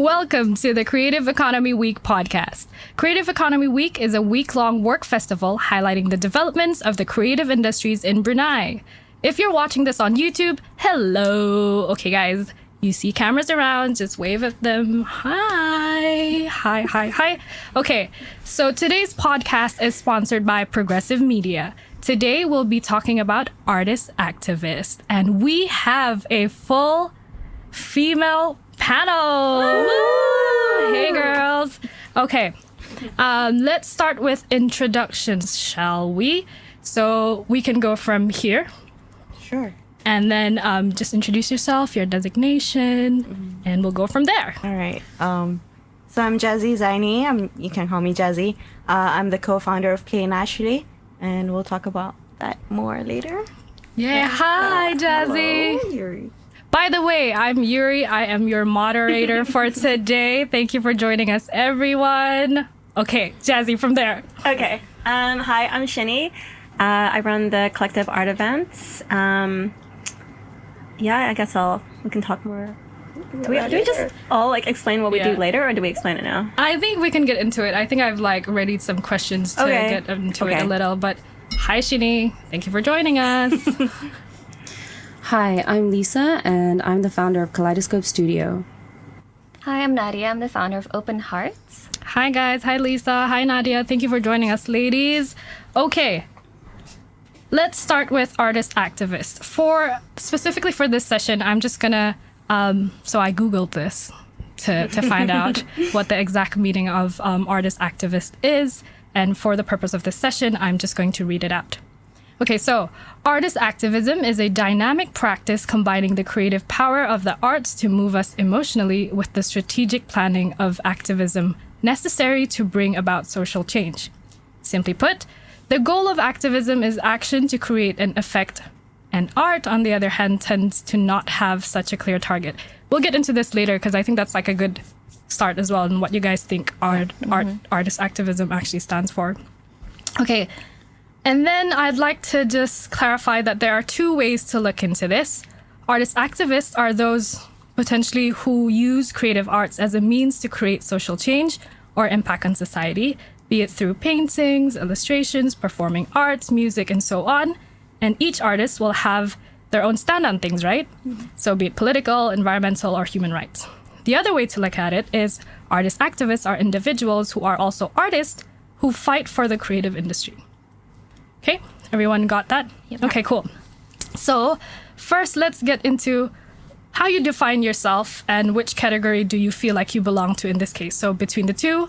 Welcome to the Creative Economy Week podcast. Creative Economy Week is a week-long work festival highlighting the developments of the creative industries in Brunei. If you're watching this on YouTube, hello. Okay, guys, you see cameras around, just wave at them. Hi. Hi, hi, hi. Okay, so today's podcast is sponsored by Progressive Media. Today, we'll be talking about ArtistActivist, and we have a full female panel. Woo! Hey, girls. Okay, let's start with introductions, shall we? So we can go from here. Sure. And then just introduce yourself, your designation, and we'll go from there. All right. So I'm Jazie Zaini. You can call me Jazie. I'm the co-founder of Play Naturally, and we'll talk about that more later. Yeah. Hi, Jazie. Hello, Yuri. By the way, I'm Yuri. I am your moderator for today. Thank you for joining us, everyone. Okay, Jazie, from there. Okay. Hi, I'm Shinny. I run the collective art events. I guess we can talk more. Do we just all explain what we do later, or do we explain it now? I think we can get into it. I think I've readied some questions to get into it a little. But hi, Shinny. Thank you for joining us. Hi, I'm Lisa, and I'm the founder of Kaleidoscope Studio. Hi, I'm Nadiah. I'm the founder of Open Hearts. Hi, guys. Hi, Lisa. Hi, Nadiah. Thank you for joining us, ladies. Okay. Let's start with ArtistActivist. Specifically for this session, I'm just gonna, so I Googled this to find out what the exact meaning of ArtistActivist is. And for the purpose of this session, I'm just going to read it out. Okay, so artist activism is a dynamic practice combining the creative power of the arts to move us emotionally with the strategic planning of activism necessary to bring about social change. Simply put, the goal of activism is action to create an effect, and art, on the other hand, tends to not have such a clear target. We'll get into this later because I think that's a good start as well, and what you guys think artist activism actually stands for. Okay. And then I'd like to just clarify that there are two ways to look into this. Artist activists are those potentially who use creative arts as a means to create social change or impact on society, be it through paintings, illustrations, performing arts, music, and so on. And each artist will have their own stand on things, right? So be it political, environmental, or human rights. The other way to look at it is artist activists are individuals who are also artists who fight for the creative industry. Okay, everyone got that? Yep. Okay, cool. So first, let's get into how you define yourself and which category do you feel like you belong to in this case. So between the two,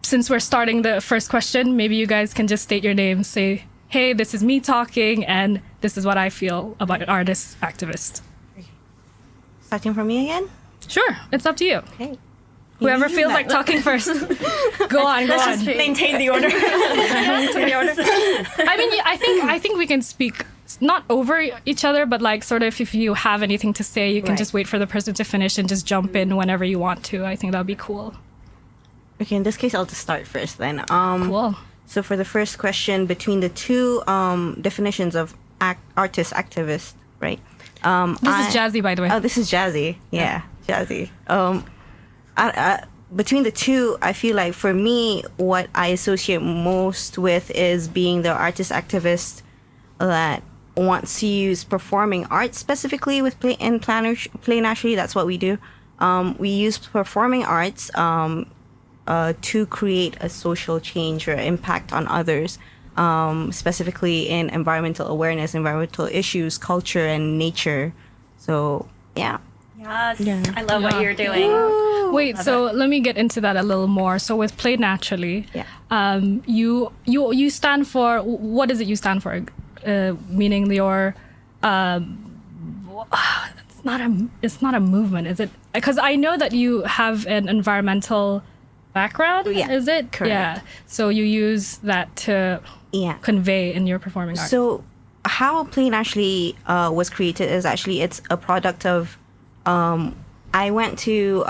since we're starting the first question, maybe you guys can just state your name, say, hey, this is me talking, and this is what I feel about an artist activist. Starting from me again? Sure, it's up to you. Okay. Whoever feels like talking first. Go on. Just maintain the order. I mean, I think we can speak not over each other, but sort of if you have anything to say, you can just wait for the person to finish and just jump in whenever you want to. I think that'd be cool. Okay, in this case, I'll just start first then. Cool. So for the first question, between the two definitions of artist activist, right? This is Jazie, by the way. Oh, this is Jazie. Yeah. Jazie. Between the two, I feel like for me, what I associate most with is being the artist activist that wants to use performing arts specifically with Play Naturally. That's what we do. We use performing arts to create a social change or impact on others, specifically in environmental awareness, environmental issues, culture, and nature. So, yeah. Yes, I love what you're doing. Wait, so let me get into that a little more. So with Play Naturally, you stand for, what is it you stand for? Meaning your, it's not a movement, is it? Because I know that you have an environmental background, is it? Correct. Yeah, so you use that to convey in your performing art. So how Play Naturally was created is actually, it's a product of, I went to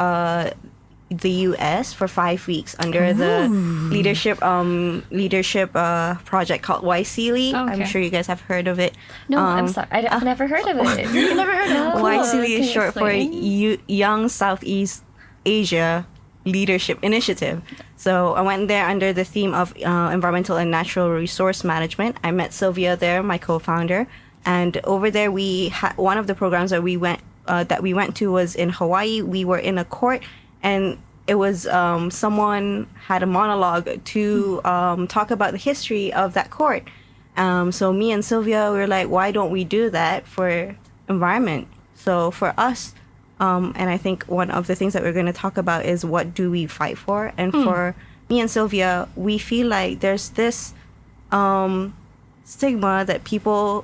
the U.S. for 5 weeks under the leadership project called YSEALI. I'm Okay. sure you guys have heard of it. No, I'm sorry. I've never heard of it. You've never heard of it? YSEALI Can is you short for explain? Young Southeast Asia Leadership Initiative. So I went there under the theme of environmental and natural resource management. I met Sylvia there, my co-founder, and over there we had one of the programs that we went to was in Hawaii. We were in a court, and it was someone had a monologue to talk about the history of that court. So me and Sylvia were like, why don't we do that for environment? So for us, and I think one of the things that we're going to talk about is what do we fight for? And for me and Sylvia, we feel like there's this stigma that people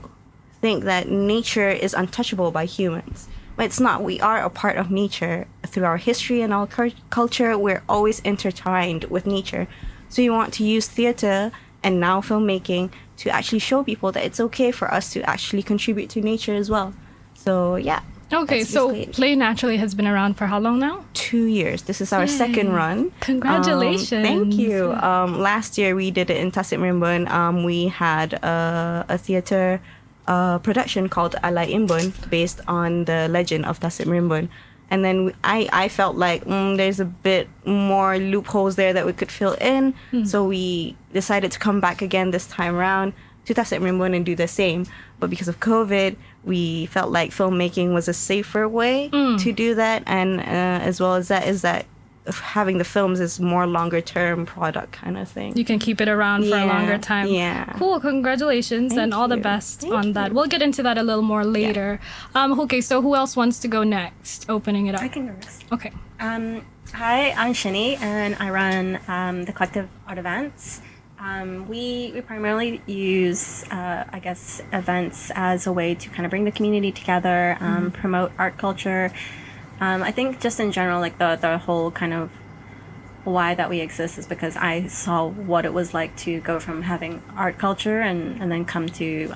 think that nature is untouchable by humans. But it's not. We are a part of nature through our history and our culture. We're always intertwined with nature. So you want to use theater and now filmmaking to actually show people that it's okay for us to actually contribute to nature as well. So yeah. Okay, that's so basically it. Play Naturally has been around for how long now? 2 years. This is our second run. Congratulations. Thank you. Last year we did it in Tasik Merimbun. We had a theater production called Alai Imbun based on the legend of Tasik Merimbun. And then I felt like there's a bit more loopholes there that we could fill in. So we decided to come back again this time around to Tasik Merimbun and do the same. But because of COVID, we felt like filmmaking was a safer way to do that. And as well as that is that having the films is more longer term product kind of thing. You can keep it around for a Yeah, longer time. yeah. Cool. Congratulations and all the you. best Thank on that. you. We'll get into that a little more later. Okay, so who else wants to go next? Opening it up. I can go next. Okay. Hi, I'm Shinny, and I run the collective art events. We primarily use, I guess, events as a way to kind of bring the community together, promote art culture. I think just in general, like the whole kind of why that we exist is because I saw what it was like to go from having art culture and then come to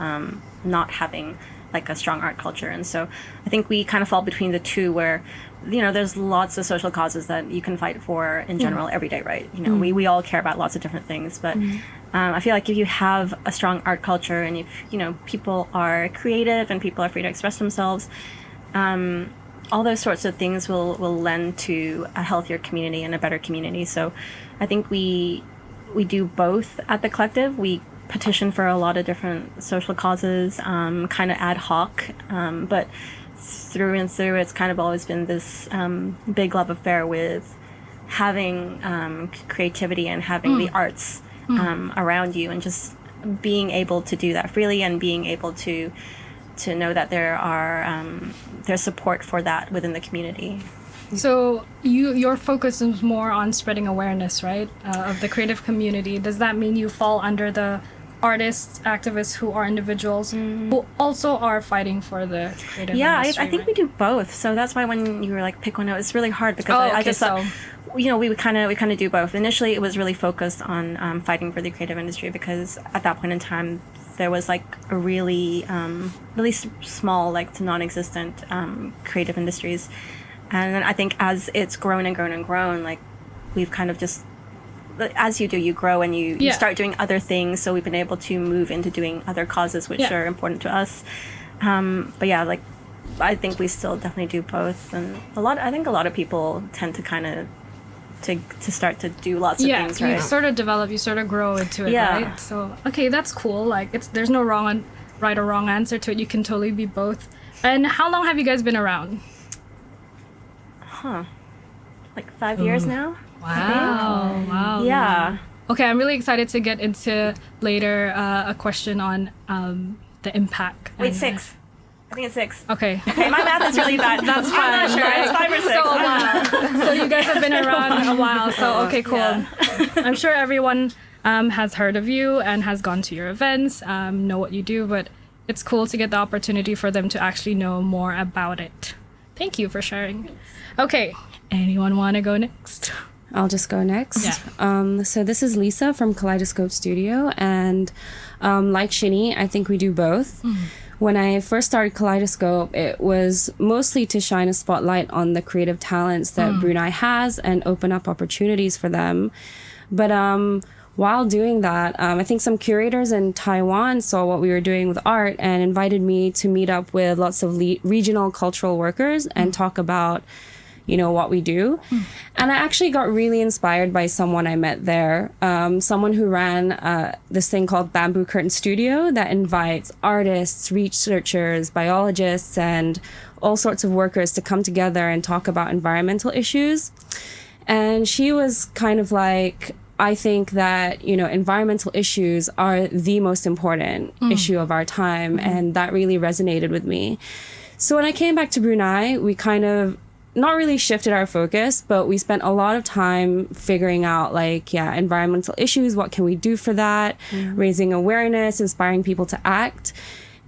not having like a strong art culture. And so I think we kind of fall between the two where, you know, there's lots of social causes that you can fight for in general every day, right? You know, we all care about lots of different things, but I feel like if you have a strong art culture and if, you know, people are creative and people are free to express themselves, all those sorts of things will lend to a healthier community and a better community. So I think we do both at the collective. We petition for a lot of different social causes, kind of ad hoc, but through and through, it's kind of always been this big love affair with having creativity and having the arts around you and just being able to do that freely and being able to know that there's support for that within the community. So your focus is more on spreading awareness, right, of the creative community. Does that mean you fall under the artists, activists who are individuals who also are fighting for the creative industry? I think we do both. So that's why when you were like pick one out, it's really hard because I just thought, you know, we kind of do both. Initially, it was really focused on fighting for the creative industry because at that point in time, there was like a really small, like to non-existent creative industries. And then I think as it's grown and grown and grown, like we've kind of just, as you do, you grow and you start doing other things. So we've been able to move into doing other causes which are important to us. But yeah, like I think we still definitely do both. And I think a lot of people tend to kind of to start to do lots of things, right? You sort of develop, you sort of grow into it, right? So okay, that's cool. Like there's no right or wrong answer to it. You can totally be both. And how long have you guys been around? Like 5 years now. Wow. Yeah. Okay, I'm really excited to get into later a question on the impact. Wait, 6. I think it's 6. Okay. Okay, my math is really bad. That's fine. I'm not sure. It's 5 or 6. So, so you guys have been around a while. So okay, cool. Yeah. I'm sure everyone has heard of you and has gone to your events, know what you do, but it's cool to get the opportunity for them to actually know more about it. Thank you for sharing. Okay, anyone want to go next? I'll just go next. Yeah. So this is Lisa from Kaleidoscope Studio, and like Shinny, I think we do both. when I first started Kaleidoscope, it was mostly to shine a spotlight on the creative talents that Brunei has and open up opportunities for them. But while doing that, I think some curators in Taiwan saw what we were doing with art and invited me to meet up with lots of regional cultural workers and talk about, you know, what we do. And I actually got really inspired by someone I met there, someone who ran this thing called Bamboo Curtain Studio that invites artists, researchers, biologists, and all sorts of workers to come together and talk about environmental issues. And she was kind of like, I think that, you know, environmental issues are the most important issue of our time. And that really resonated with me. So when I came back to Brunei, we kind of not really shifted our focus, but we spent a lot of time figuring out, like, environmental issues. What can we do for that? Raising awareness, inspiring people to act.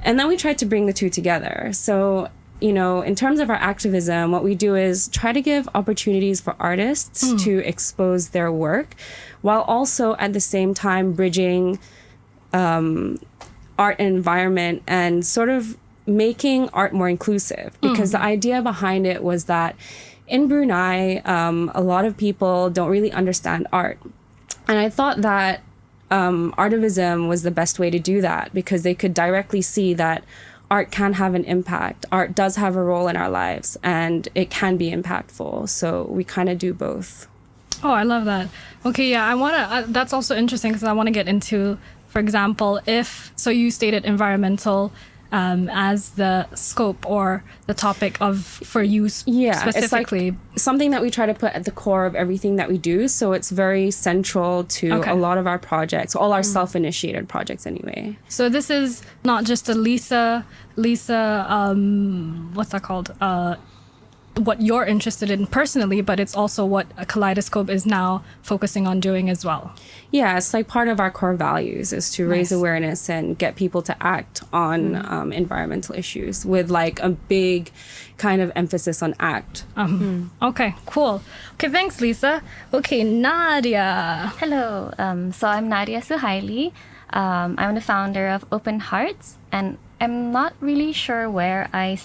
And then we tried to bring the two together. So, you know, in terms of our activism, what we do is try to give opportunities for artists to expose their work, while also at the same time bridging art and environment and sort of making art more inclusive. Because the idea behind it was that in Brunei, a lot of people don't really understand art. And I thought that Artivism was the best way to do that, because they could directly see that art can have an impact. Art does have a role in our lives and it can be impactful. So we kind of do both. Oh, I love that. Okay, yeah, I want to, that's also interesting because I want to get into, for example, so you stated environmental as the scope or the topic for you specifically. It's like something that we try to put at the core of everything that we do. So it's very central to a lot of our projects, all our self-initiated projects anyway. So this is not just a Lisa, what's that called? What you're interested in personally, but it's also what a Kaleidoscope is now focusing on doing as well. Yeah, it's like part of our core values is to raise awareness and get people to act on environmental issues with like a big kind of emphasis on act. Okay, cool. Okay, thanks, Lisa. Okay, Nadiah. Hello. So I'm Nadiah Suhaili. I'm the founder of Open Hearts, and I'm not really sure where I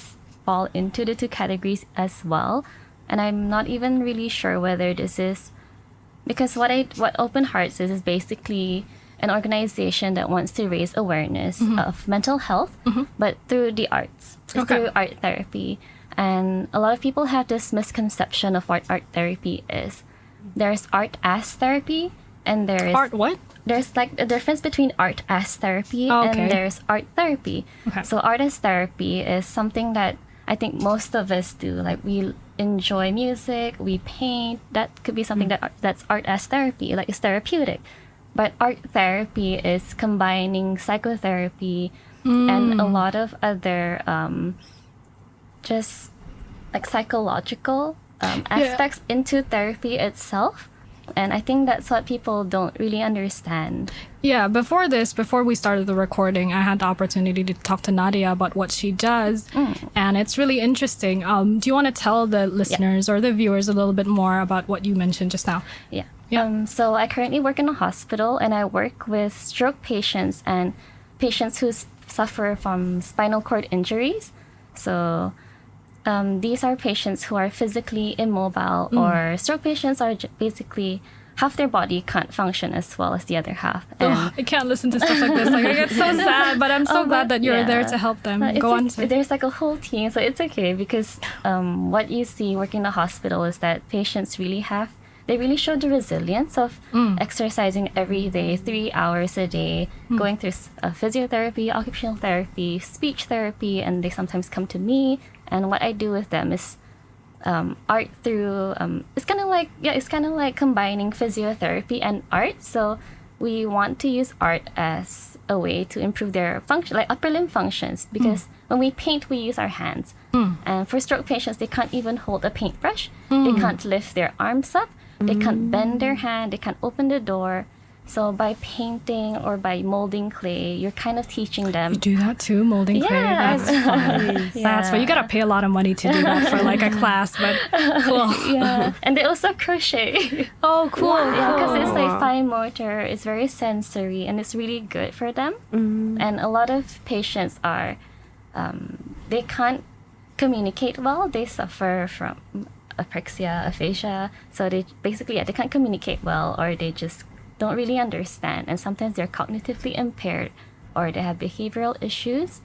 fall into the two categories as well, and I'm not even really sure whether this is because what Open Hearts is basically an organization that wants to raise awareness of mental health, but through the arts, through art therapy. And a lot of people have this misconception of what art therapy is. There's art as therapy, and there's art what? There's like a difference between art as therapy and there's art therapy. So art as therapy is something that I think most of us do. Like we enjoy music, we paint. That could be something that's art as therapy, like it's therapeutic. But art therapy is combining psychotherapy and a lot of other just like psychological aspects into therapy itself. And I think that's what people don't really understand. Yeah, before we started the recording, I had the opportunity to talk to Nadiah about what she does. And it's really interesting. Do you want to tell the listeners or the viewers a little bit more about what you mentioned just now? Yeah. So I currently work in a hospital, and I work with stroke patients and patients who suffer from spinal cord injuries. So these are patients who are physically immobile, or stroke patients are basically half their body can't function as well as the other half. And I can't listen to stuff like this. Like I get so sad, but I'm so glad that you're there to help them. Go on. There's like a whole team, so it's okay because what you see working in the hospital is that patients really show the resilience of exercising every day, 3 hours a day, going through physiotherapy, occupational therapy, speech therapy, and they sometimes come to me. And what I do with them is art through, it's kind of like combining physiotherapy and art. So we want to use art as a way to improve their function, like upper limb functions, because when we paint, we use our hands. And for stroke patients, they can't even hold a paintbrush. They can't lift their arms up. They can't bend their hand. They can't open the door. So by painting or by molding clay, you're kind of teaching them. You do that too, molding clay? That's fun. That's fun. You got to pay a lot of money to do that for like a class, but cool. Yeah. And they also crochet. Oh, cool. Yeah, because it's like fine motor. It's very sensory and it's really good for them. And a lot of patients are they can't communicate well. They suffer from apraxia, aphasia. So they basically, they can't communicate well, or they just don't really understand. And sometimes they're cognitively impaired, or they have behavioral issues,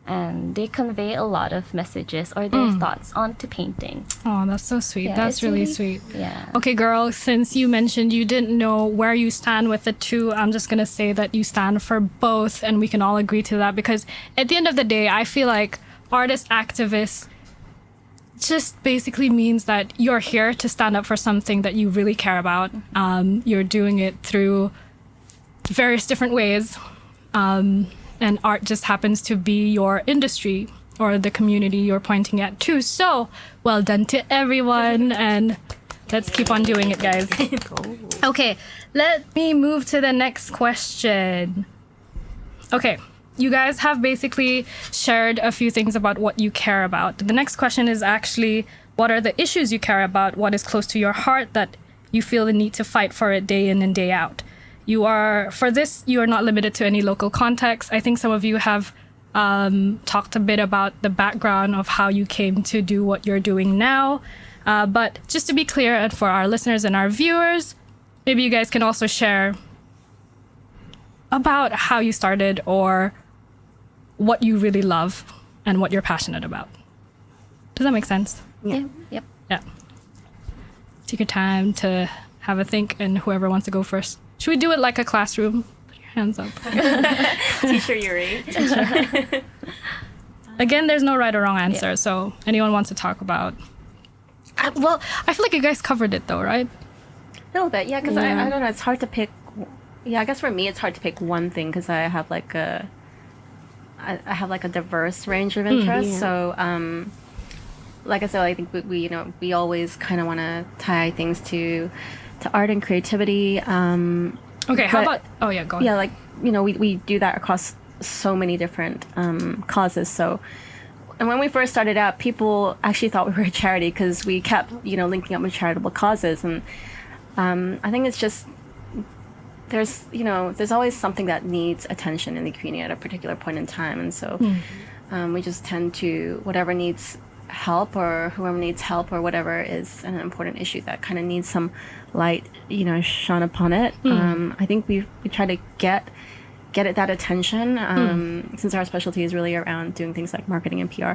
and they convey a lot of messages or their thoughts onto painting. Oh, that's so sweet. Yeah, That's it's really really- sweet. Yeah. Okay, girl, since you mentioned you didn't know where you stand with the two, I'm just going to say that you stand for both, and we can all agree to that, because at the end of the day, I feel like artist activists just basically means that you're here to stand up for something that you really care about. You're doing it through various different ways. And art just happens to be your industry or the community you're pointing at too. So well done to everyone, and let's keep on doing it, guys. Okay, let me move to the next question. Okay, you guys have basically shared a few things about what you care about. The next question is actually, what are the issues you care about? What is close to your heart that you feel the need to fight for it day in and day out? You are not limited to any local context. I think some of you have talked a bit about the background of how you came to do what you're doing now. But just to be clear, and for our listeners and our viewers, maybe you guys can also share about how you started, or what you really love and what you're passionate about. Does that make sense? Yeah. Yep. Yeah. Take your time to have a think, and whoever wants to go first. Should we do it like a classroom? Put your hands up. Teacher Yuri. Again, there's no right or wrong answer, so anyone wants to talk about... Well, I feel like you guys covered it though, right? A little bit, yeah, because I don't know, it's hard to pick. Yeah, I guess for me it's hard to pick one thing, because I have like a diverse range of interests. So like I said, I think we always kind of want to tie things to art and creativity. Okay, how about... Oh yeah, go ahead. Yeah, like, we do that across so many different causes. So, and when we first started out, people actually thought we were a charity, because we kept linking up with charitable causes. And I think it's just, there's always something that needs attention in the community at a particular point in time. And so we just tend to, whatever needs help, or whoever needs help, or whatever is an important issue that kind of needs some light shone upon it. I think we try to get it that attention, since our specialty is really around doing things like marketing and PR.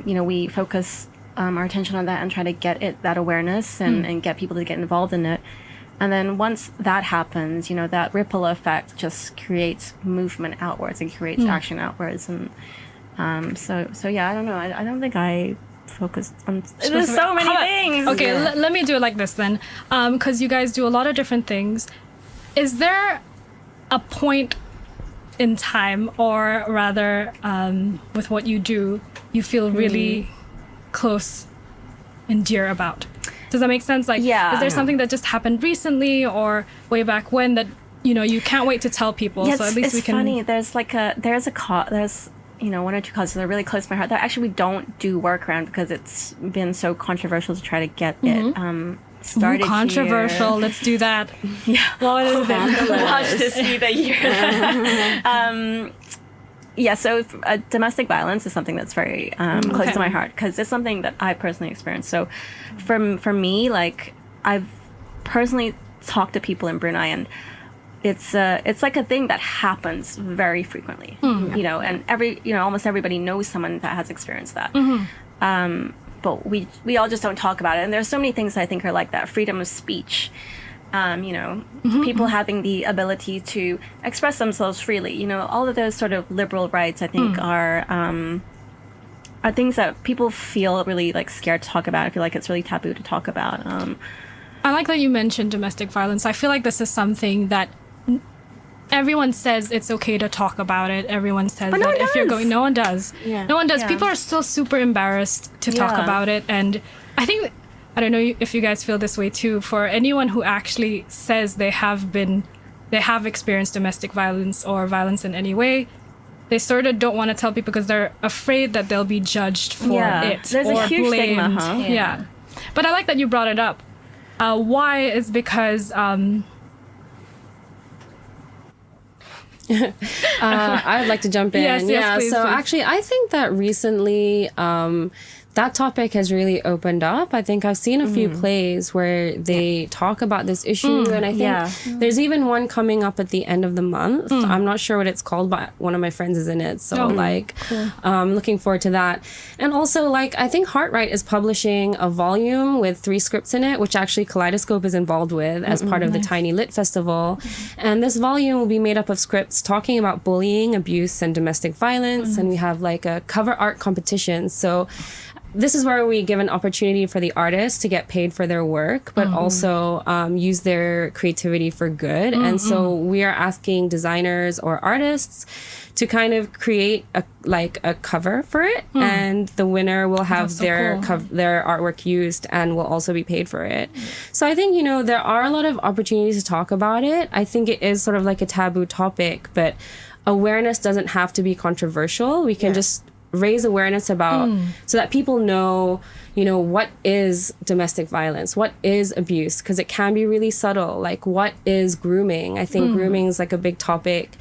We focus our attention on that and try to get it that awareness, and get people to get involved in it. And then once that happens, that ripple effect just creates movement outwards and creates action outwards. And so yeah, I don't know. I don't think I focused on... There's so many things. Okay, let me do it like this then. Because you guys do a lot of different things. Is there a point in time, or rather with what you do, you feel really close and dear about? Does that make sense? Like, is there something that just happened recently or way back when that you can't wait to tell people? Yeah, so at least we can... It's funny. There's one or two causes that are really close to my heart that actually we don't do work around, because it's been so controversial to try to get it started. Ooh, controversial. Here. Let's do that. Yeah. What is it? Watch this be the year. Yeah, so domestic violence is something that's very close to my heart, because it's something that I personally experienced. So for me, like, I've personally talked to people in Brunei, and it's like a thing that happens very frequently, and almost everybody knows someone that has experienced that. But we all just don't talk about it. And there's so many things I think are like that. Freedom of speech, people having the ability to express themselves freely, all of those sort of liberal rights, I think are things that people feel really like scared to talk about. I feel like it's really taboo to talk about. I like that you mentioned domestic violence. I feel like this is something that everyone says it's okay to talk about it. Everyone says that if you're going... No one does. Yeah. No one does. Yeah. People are still super embarrassed to talk about it. And I think... I don't know if you guys feel this way too. For anyone who actually says they have experienced domestic violence or violence in any way, they sort of don't want to tell people because they're afraid that they'll be judged for it. There's or a huge blamed. stigma, huh? Yeah. But I like that you brought it up. Why is because... I'd like to jump in. Yes, please, so please. actually, I think that recently that topic has really opened up. I think I've seen a few plays where they talk about this issue, and I think there's even one coming up at the end of the month. I'm not sure what it's called, but one of my friends is in it, so looking forward to that. And also, like, I think Heartwrite is publishing a volume with 3 scripts in it, which actually Kaleidoscope is involved with as part of the Tiny Lit Festival. And this volume will be made up of scripts talking about bullying, abuse, and domestic violence. And we have like a cover art competition. So this is where we give an opportunity for the artists to get paid for their work, but also use their creativity for good. And so we are asking designers or artists to kind of create a cover for it, and the winner will have their artwork used and will also be paid for it. So I think, you know, there are a lot of opportunities to talk about it. I think it is sort of like a taboo topic, but awareness doesn't have to be controversial. We can just raise awareness about so that people know, you know, what is domestic violence, what is abuse, because it can be really subtle. Like, what is grooming? I think grooming is like a big topic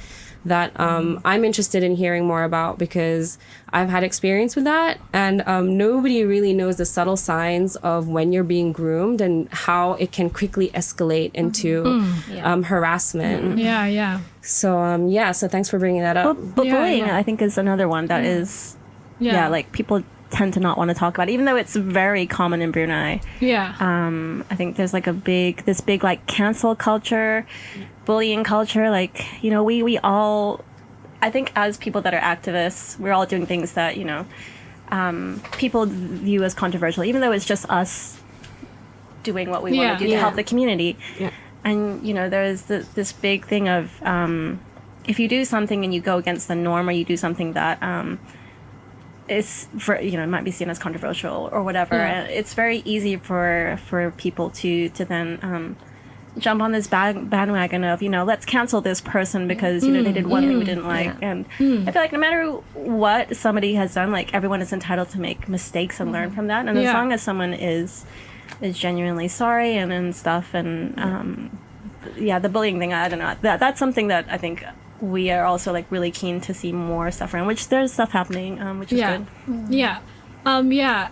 that I'm interested in hearing more about, because I've had experience with that, and nobody really knows the subtle signs of when you're being groomed and how it can quickly escalate into harassment. So thanks for bringing that up. But bullying, I think, is another one that is like people tend to not want to talk about it, even though it's very common in Brunei. I think there's like this big like cancel culture, bullying culture. Like, you know, we all, I think as people that are activists, we're all doing things that, you know, people view as controversial, even though it's just us doing what we want to do to help the community. And, you know, there's this big thing of if you do something and you go against the norm, or you do something that is, for, you know, it might be seen as controversial or whatever. And it's very easy for people to then jump on this bandwagon of, you know, let's cancel this person because, you know, they did one thing we didn't like. And I feel like no matter what somebody has done, like, everyone is entitled to make mistakes and learn from that. And as long as someone is genuinely sorry and stuff, and the bullying thing, I don't know, that's something that I think we are also like really keen to see more stuff around, which there's stuff happening, which is good.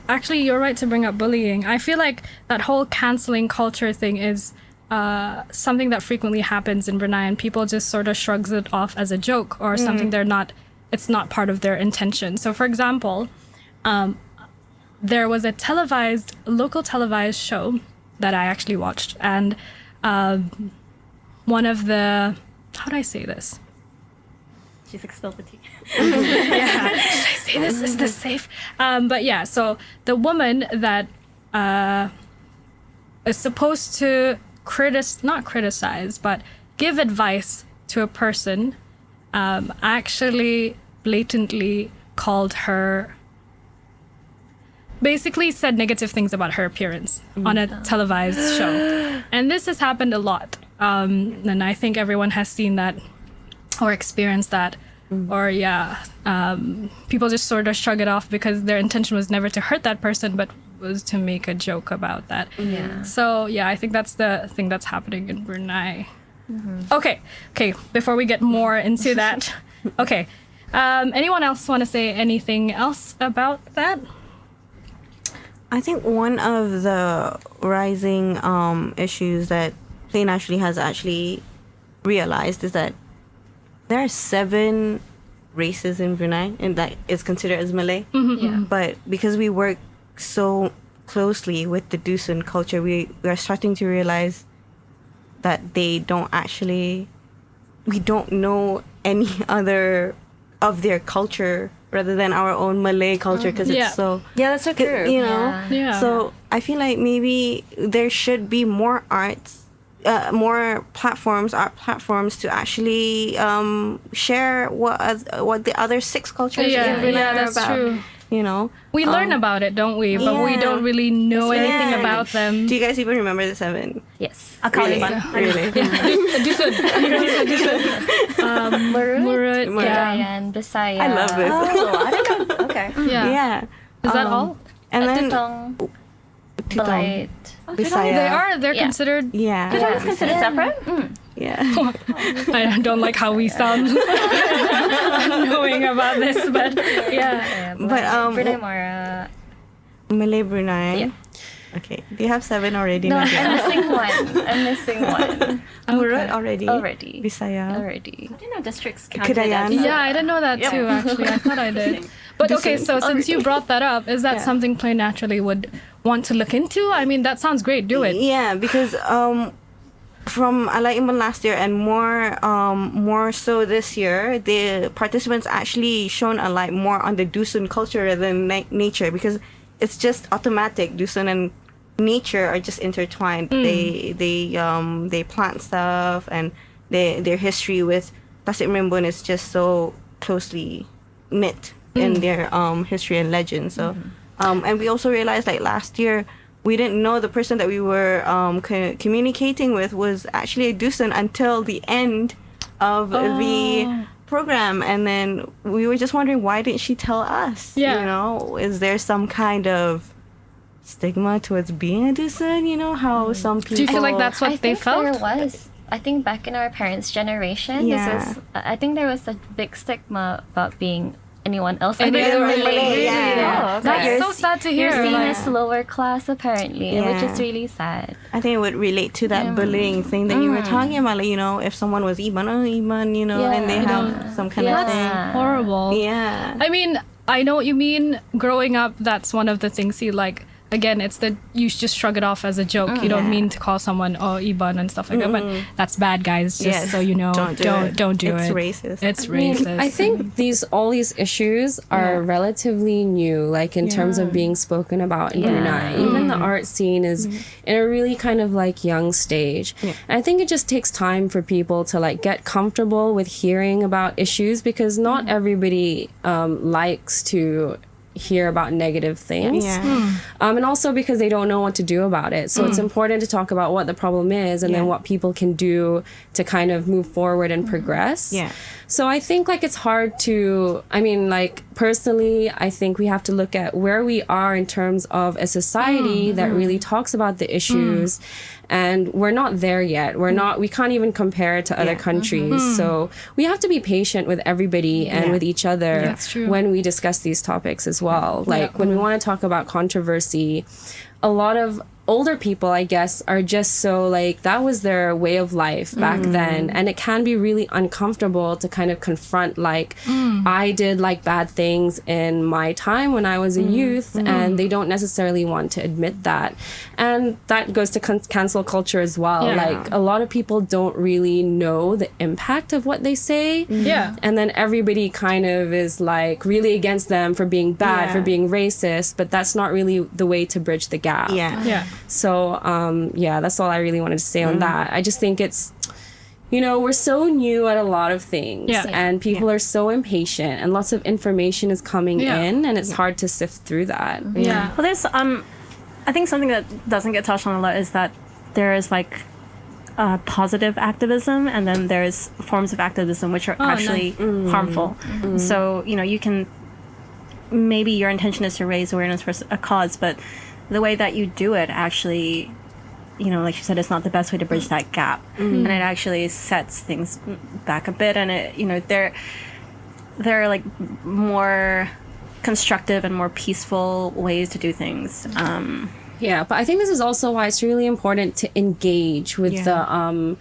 Actually, you're right to bring up bullying. I feel like that whole canceling culture thing is something that frequently happens in Brunei, and people just sort of shrugs it off as a joke or something it's not part of their intention. So for example, there was a local televised show that I actually watched, and one of the, how do I say this? She's like, spill the tea. Should I say this? Is this safe? But yeah, so the woman that is supposed to not criticize, but give advice to a person, actually blatantly called her, basically said negative things about her appearance on a televised show. And this has happened a lot. And I think everyone has seen that or experienced that. Or people just sort of shrug it off because their intention was never to hurt that person, but was to make a joke about that. So I think that's the thing that's happening in Brunei. Okay, before we get more into that, anyone else want to say anything else about that? I think one of the rising issues that Play Naturally has actually realized is that there are 7 races in Brunei, and that is considered as Malay. But because we work so closely with the Dusun culture, we are starting to realize that we don't know any other of their culture rather than our own Malay culture, because it's so... Yeah, that's so true. You know? So I feel like maybe there should be more arts, more art platforms to actually share what the other 6 cultures in Brunei are that's about. True. You know, we learn about it, don't we? But we don't really know anything about them. Do you guys even remember the 7? Yes. Really? Really? Murut, Cagayan, Bisaya. I love this. Oh, I don't know. Okay. Yeah. Is that all? And then Tutong. Balait. Bisaya. They're Yeah. considered. Yeah. Is that considered separate? Yeah. I don't like how we sound knowing about this, but yeah. But, Brunei Mara. Malay Brunei. Yeah. Okay. Do you have 7 already? No, Nadia? I'm missing one. I'm missing one. Murad already? Already. Bisaya. Already. I didn't know districts counted Kedayan. as Yeah, I didn't know that too, actually. I thought I did. But okay, so since you brought that up, is that Yeah. something Play Naturally would want to look into? I mean, that sounds great. Do it. Yeah, because from Alaiman last year and more so this year, the participants actually shone a light more on the Dusun culture rather than nature, because it's just automatic. Dusun and nature are just intertwined. They plant stuff, and their history with Tasik Merimbun is just so closely knit in their history and legend. So and we also realized, like, last year we didn't know the person that we were communicating with was actually a Dusun until the end of the program, and then we were just wondering, why didn't she tell us? Yeah. You know, is there some kind of stigma towards being a Dusun? You know how some people... Do you feel like that's what I they think felt? there was. I think back in our parents' generation, Yeah. I think there was a big stigma about being anyone else. And other they than were Malay. Malay, yeah. Oh, okay. That's so sad to hear. You're seen like- as lower class, apparently, which Yeah. is really sad. I think it would relate to that bullying thing that you were talking about. Like, you know, if someone was Iman, you know, and they have some kind of Yeah. thing. horrible. Yeah. I mean, I know what you mean. Growing up, that's one of the things you like. Again, it's that you just shrug it off as a joke. You don't mean to call someone Iban and stuff like that. But that's bad, guys. Just Yes. so you know, Don't do it. It's racist. It's I mean, racist. I think all these issues are relatively new, like in terms of being spoken about in Brunei. Even the art scene is in a really kind of like young stage. And I think it just takes time for people to like get comfortable with hearing about issues, because not everybody likes to hear about negative things. Yeah. And also because they don't know what to do about it. So it's important to talk about what the problem is, and then what people can do to kind of move forward and progress. Yeah. So I think like it's hard to, I mean, like personally, I think we have to look at where we are in terms of a society that really talks about the issues. And we're not there yet. We can't even compare it to other countries. So we have to be patient with everybody and with each other That's true. when we discuss these topics as well. Like when we want to talk about controversy, a lot of older people, I guess, are just so like that was their way of life back then, and it can be really uncomfortable to kind of confront like I did like bad things in my time when I was a youth, and they don't necessarily want to admit that. And that goes to cancel culture as well. Yeah. Like a lot of people don't really know the impact of what they say. Yeah. And then everybody kind of is like really against them for being bad, for being racist, but that's not really the way to bridge the gap. Yeah. So, that's all I really wanted to say on that. I just think it's, you know, we're so new at a lot of things, Yeah. and people are so impatient, and lots of information is coming Yeah. in, and it's hard to sift through that. Yeah. Well, there's I think something that doesn't get touched on a lot is that there is like positive activism, and then there's forms of activism which are actually harmful. So you know, you can maybe your intention is to raise awareness for a cause, but the way that you do it actually, you know, like you said, it's not the best way to bridge that gap, and it actually sets things back a bit. And it, you know, there are like more constructive and more peaceful ways to do things. Yeah, but I think this is also why it's really important to engage with the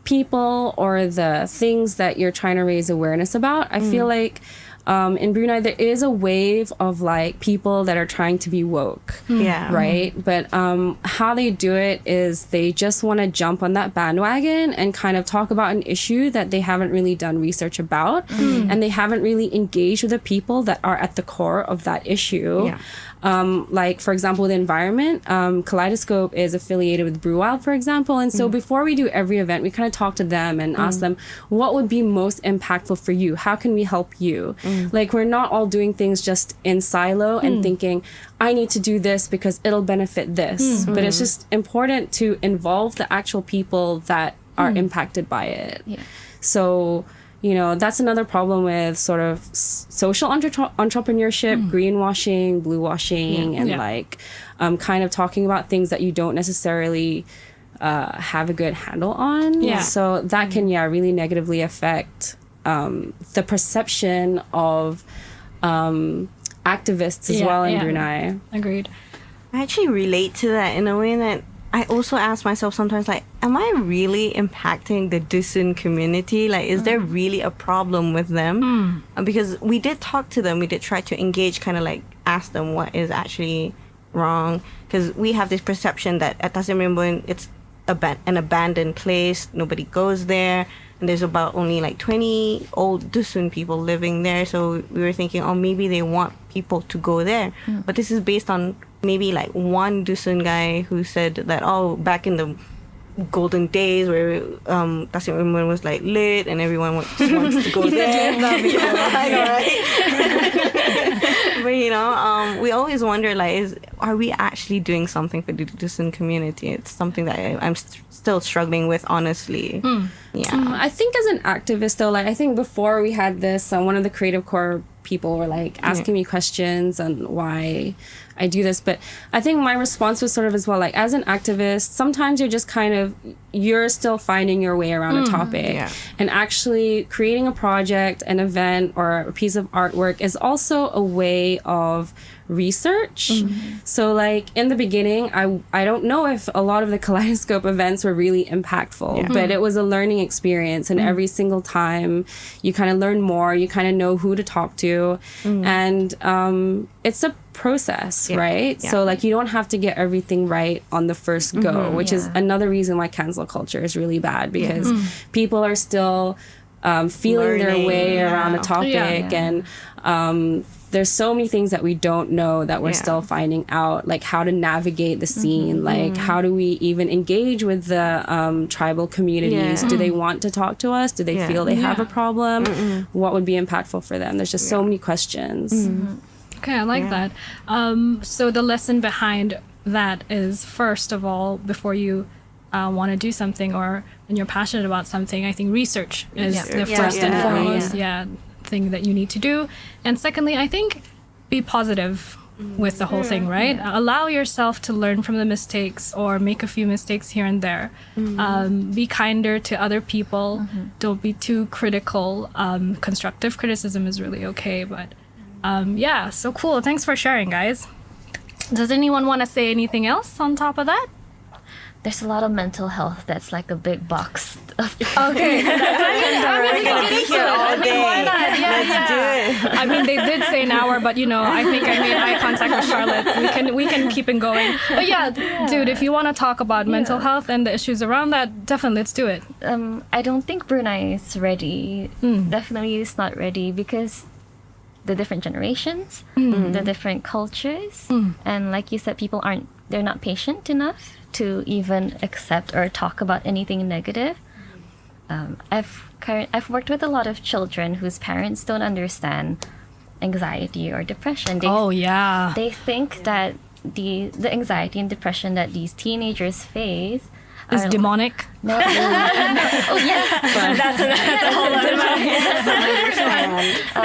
people or the things that you're trying to raise awareness about. I feel like in Brunei there is a wave of like people that are trying to be woke. Yeah. Right? But how they do it is they just want to jump on that bandwagon and kind of talk about an issue that they haven't really done research about, and they haven't really engaged with the people that are at the core of that issue. Yeah. Like, for example, the environment, Kaleidoscope is affiliated with Bruen, for example. And so before we do every event, we kind of talk to them and ask them, what would be most impactful for you? How can we help you? Like, we're not all doing things just in silo and thinking, I need to do this because it'll benefit this. But it's just important to involve the actual people that are impacted by it. Yeah. So, you know, that's another problem with sort of social entrepreneurship, greenwashing, blue washing, and like kind of talking about things that you don't necessarily have a good handle on. Yeah. So that can, really negatively affect the perception of activists as well in Brunei. Agreed. I actually relate to that in a way that I also ask myself sometimes, like, am I really impacting the Dusun community? Like, is there really a problem with them? Because we did talk to them. We did try to engage, kind of like ask them what is actually wrong. Because we have this perception that at Tasim Rimbun, it's an abandoned place. Nobody goes there. And there's about only like 20 old Dusun people living there. So we were thinking, oh, maybe they want people to go there. But this is based on maybe like one Dusun guy who said that, oh, back in the golden days where Tasim Rimbun was like lit and everyone just wants to go there. I know, right? But you know, we always wonder, like, are we actually doing something for the Dusun community? It's something that I'm still struggling with, honestly. I think as an activist, though, like, I think before we had this, one of the creative core people were like asking me questions on why I do this, but I think my response was sort of as well, like, as an activist, sometimes you're just kind of, you're still finding your way around a topic, and actually creating a project, an event, or a piece of artwork is also a way of research. So like in the beginning, I don't know if a lot of the Kaleidoscope events were really impactful, but it was a learning experience, and every single time you kind of learn more, you kind of know who to talk to, and it's a process, right? So like you don't have to get everything right on the first go, which is another reason why cancel culture is really bad, because people are still feeling their way around a topic, and there's so many things that we don't know that we're still finding out, like how to navigate the scene, like how do we even engage with the tribal communities? Do they want to talk to us? Do they feel they have a problem? What would be impactful for them? There's just so many questions. Okay, I like that. So the lesson behind that is, first of all, before you want to do something, or when you're passionate about something, I think research is the first and foremost thing that you need to do. And secondly, I think be positive with the whole thing, right? Allow yourself to learn from the mistakes, or make a few mistakes here and there. Be kinder to other people. Don't be too critical. Constructive criticism is really okay, but so cool. Thanks for sharing, guys. Does anyone want to say anything else on top of that? There's a lot of mental health that's like a big box. Okay. We're gonna be here all day. Why not? Let's do it. I mean, they did say an hour, but you know, I think I made eye contact with Charlotte. We can keep it going. But dude, if you want to talk about mental health and the issues around that, definitely let's do it. I don't think Brunei is ready. Definitely it's not ready, because the different generations, the different cultures, and like you said, they're not patient enough to even accept or talk about anything negative. I've worked with a lot of children whose parents don't understand anxiety or depression. They think that the anxiety and depression that these teenagers face is demonic. No. Oh yes, that's a whole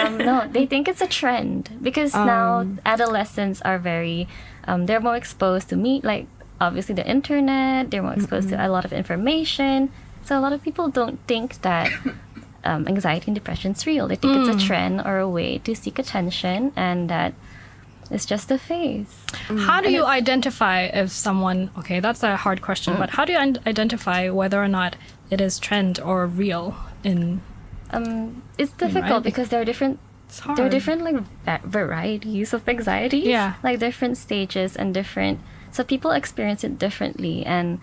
other. No, they think it's a trend, because now adolescents are very, they're more exposed to like obviously the internet. They're more exposed to a lot of information. So a lot of people don't think that anxiety and depression is real. They think it's a trend or a way to seek attention, and that it's just a phase. How do you identify if someone, okay, that's a hard question, but how do you identify whether or not it is trend or real in... It's difficult because there are different like varieties of anxieties. Like different stages and different... So people experience it differently, and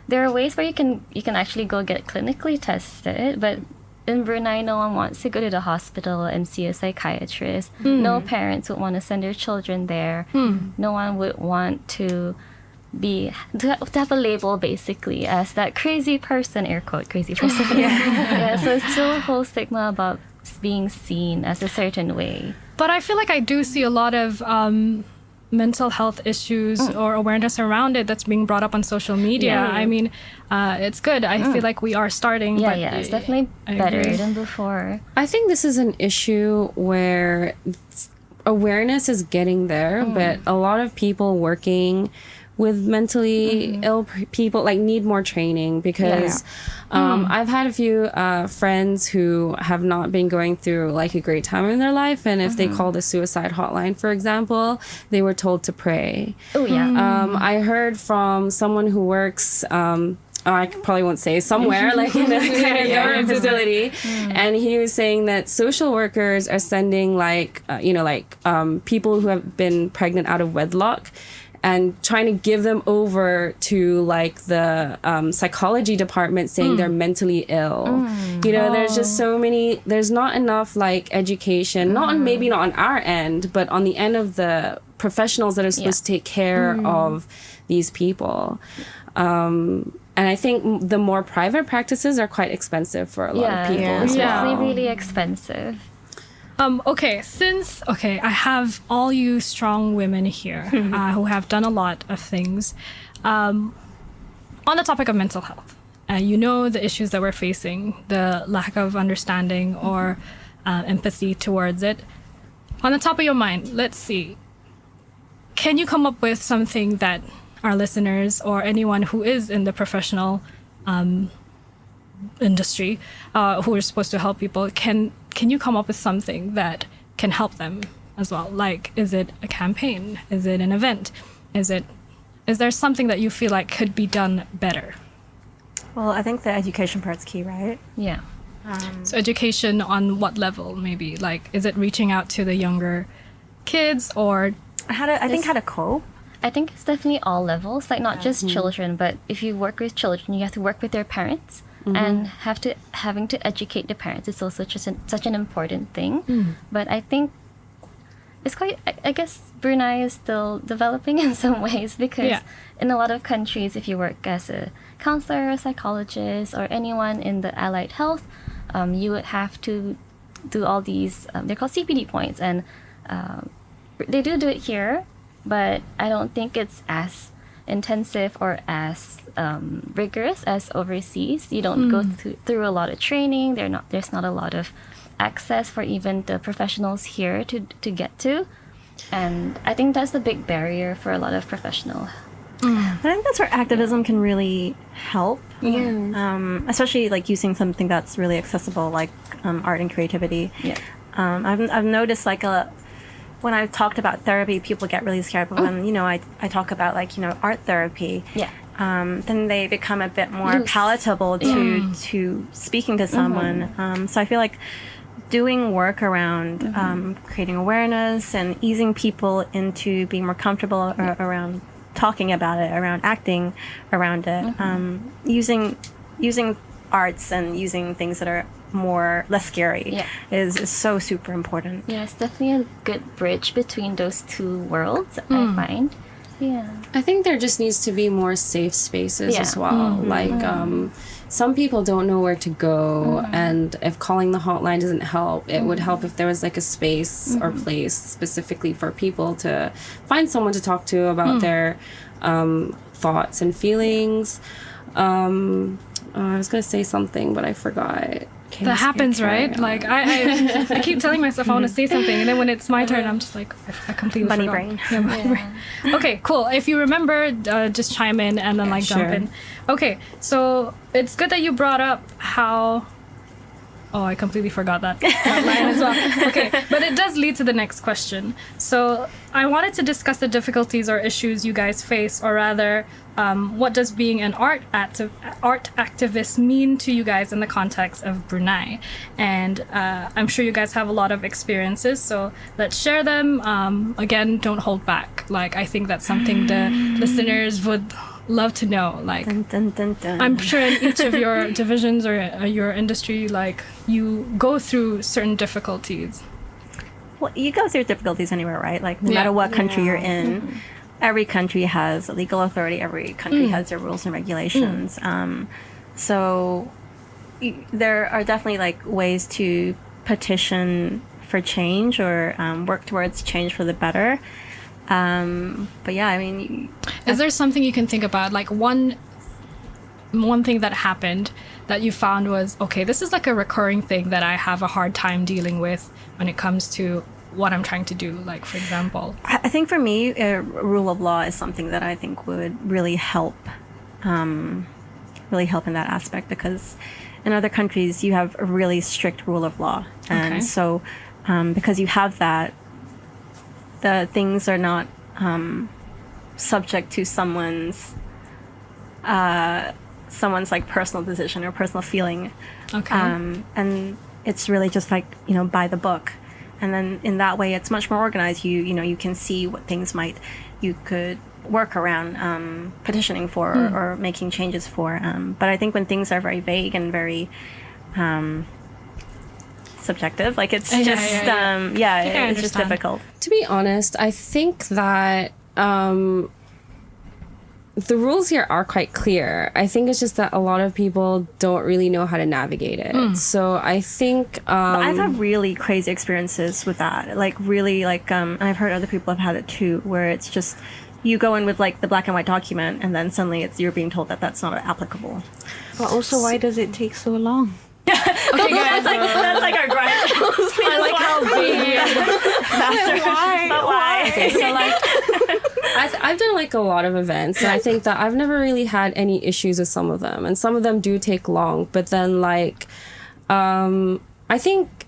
there are ways where you can actually go get clinically tested, but in Brunei, no one wants to go to the hospital and see a psychiatrist. No parents would want to send their children there. No one would want to have a label, basically, as that crazy person, air quote, crazy person. So it's still a whole stigma about being seen as a certain way. But I feel like I do see a lot of mental health issues or awareness around it that's being brought up on social media. I mean, it's good. I feel like we are starting. Yeah, but it's definitely better than before. I think this is an issue where awareness is getting there, but a lot of people working with mentally ill people like need more training because I've had a few friends who have not been going through like a great time in their life, and if they call the suicide hotline, for example, they were told to pray. Oh yeah. I heard from someone who works I probably won't say somewhere like in a kind of government facility, and he was saying that social workers are sending like people who have been pregnant out of wedlock and trying to give them over to like the psychology department saying they're mentally ill. There's just so many, there's not enough like education, maybe not on our end, but on the end of the professionals that are supposed to take care of these people. And I think the more private practices are quite expensive for a lot of people as well. It's really expensive. I have all you strong women here who have done a lot of things. On the topic of mental health, the issues that we're facing, the lack of understanding or empathy towards it. On the top of your mind, let's see. Can you come up with something that our listeners or anyone who is in the professional industry who are supposed to help people, can you come up with something that can help them as well? Like, is it a campaign? Is it an event? Is there something that you feel like could be done better? Well, I think the education part's key, right? Yeah. So education on what level, maybe? Like, is it reaching out to the younger kids or... How to cope. I think it's definitely all levels, like not just children, but if you work with children, you have to work with their parents and having to educate the parents is also such an important thing. But I think it's quite, I guess Brunei is still developing in some ways because in a lot of countries, if you work as a counselor or psychologist or anyone in the allied health, you would have to do all these, they're called CPD points, and they do it here, but I don't think it's as intensive or as rigorous as overseas. You don't go through a lot of training. There's not a lot of access for even the professionals here to get to, and I think that's the big barrier for a lot of professionals. I think that's where activism can really help. Especially like using something that's really accessible, like art and creativity. I've noticed like when I've talked about therapy, people get really scared. But when I talk about like art therapy, then they become a bit more palatable to speaking to someone. So I feel like doing work around creating awareness and easing people into being more comfortable around talking about it, around acting around it, using arts and using things that are less scary is so super important. Yeah, it's definitely a good bridge between those two worlds, I find. Yeah. I think there just needs to be more safe spaces as well. Like, some people don't know where to go, and if calling the hotline doesn't help, it would help if there was like a space or place specifically for people to find someone to talk to about their thoughts and feelings. I was going to say something, but I forgot. That happens, right? Like I keep telling myself I want to say something, and then when it's my turn, I'm just like, I completely Bunny forgot. brain. Yeah, bunny brain. Okay, cool. If you remember, just chime in and then jump in. Okay, so it's good that you brought up how. Oh, I completely forgot that line as well. Okay, but it does lead to the next question. So I wanted to discuss the difficulties or issues you guys face, or rather, what does being an art activist mean to you guys in the context of Brunei? And I'm sure you guys have a lot of experiences, so let's share them. Again, don't hold back. Like, I think that's something the listeners would love to know. Like, Dun, dun, dun, dun. I'm sure in each of your divisions or your industry, like, you go through certain difficulties. Well, you go through difficulties anywhere, right? Like, no matter what country you're in, every country has a legal authority. Every country has their rules and regulations. So there are definitely like ways to petition for change or work towards change for the better. But yeah, I mean, Is there something you can think about, like one thing that happened that you found was, okay, this is like a recurring thing that I have a hard time dealing with when it comes to what I'm trying to do, like, for example? I think for me, rule of law is something that I think would really help in that aspect, because in other countries you have a really strict rule of law, and so because you have that, the things are not subject to someone's like personal decision or personal feeling. And it's really just like, by the book. And then in that way, it's much more organized. You can see what things you could work around petitioning for or making changes for. But I think when things are very vague and very subjective, like it's it's just difficult. To be honest, I think that the rules here are quite clear. I think it's just that a lot of people don't really know how to navigate it. So I think I've had really crazy experiences with that. Like really, and I've heard other people have had it too, where it's just you go in with like the black and white document, and then suddenly you're being told that that's not applicable. But also, why does it take so long? Okay, guys. That's like our gripe. I like how vague. Why? okay, so like I've done like a lot of events, and I think that I've never really had any issues with some of them, and some of them do take long. But then like I think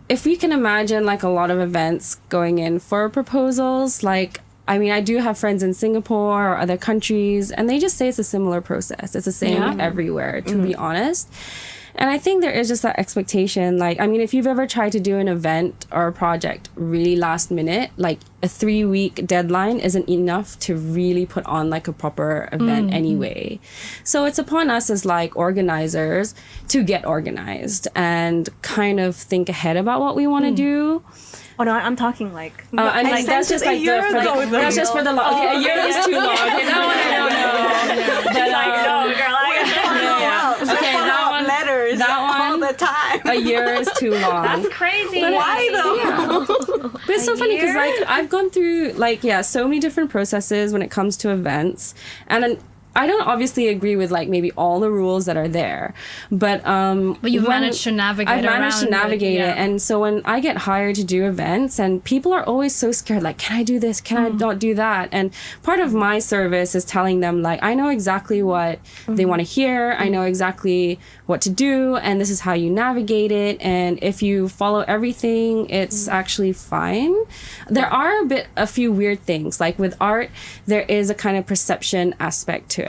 if we can imagine like a lot of events going in for proposals, like I mean, I do have friends in Singapore or other countries, and they just say it's a similar process. It's the same everywhere, to be honest. And I think there is just that expectation. Like, I mean, if you've ever tried to do an event or a project really last minute, like a 3-week deadline isn't enough to really put on like a proper event anyway. So it's upon us as like organizers to get organized and kind of think ahead about what we want to do. Oh no, I'm talking like. And like that's just like that's just for the long. Okay, a year is too long. Okay, that one I don't know. But no, girl, okay, that one. Letters That one. all the time. A year is too long. That's crazy. But why though? But it's so funny because like I've gone through like so many different processes when it comes to events, and then I don't obviously agree with like maybe all the rules that are there, but you've managed to navigate. I've managed to navigate it, yeah. and so when I get hired to do events, and people are always so scared, like, can I do this? Can I not do that? And part of my service is telling them like, I know exactly what they want to hear. I know exactly what to do, and this is how you navigate it. And if you follow everything, it's actually fine. There are a few weird things, like with art, there is a kind of perception aspect to it.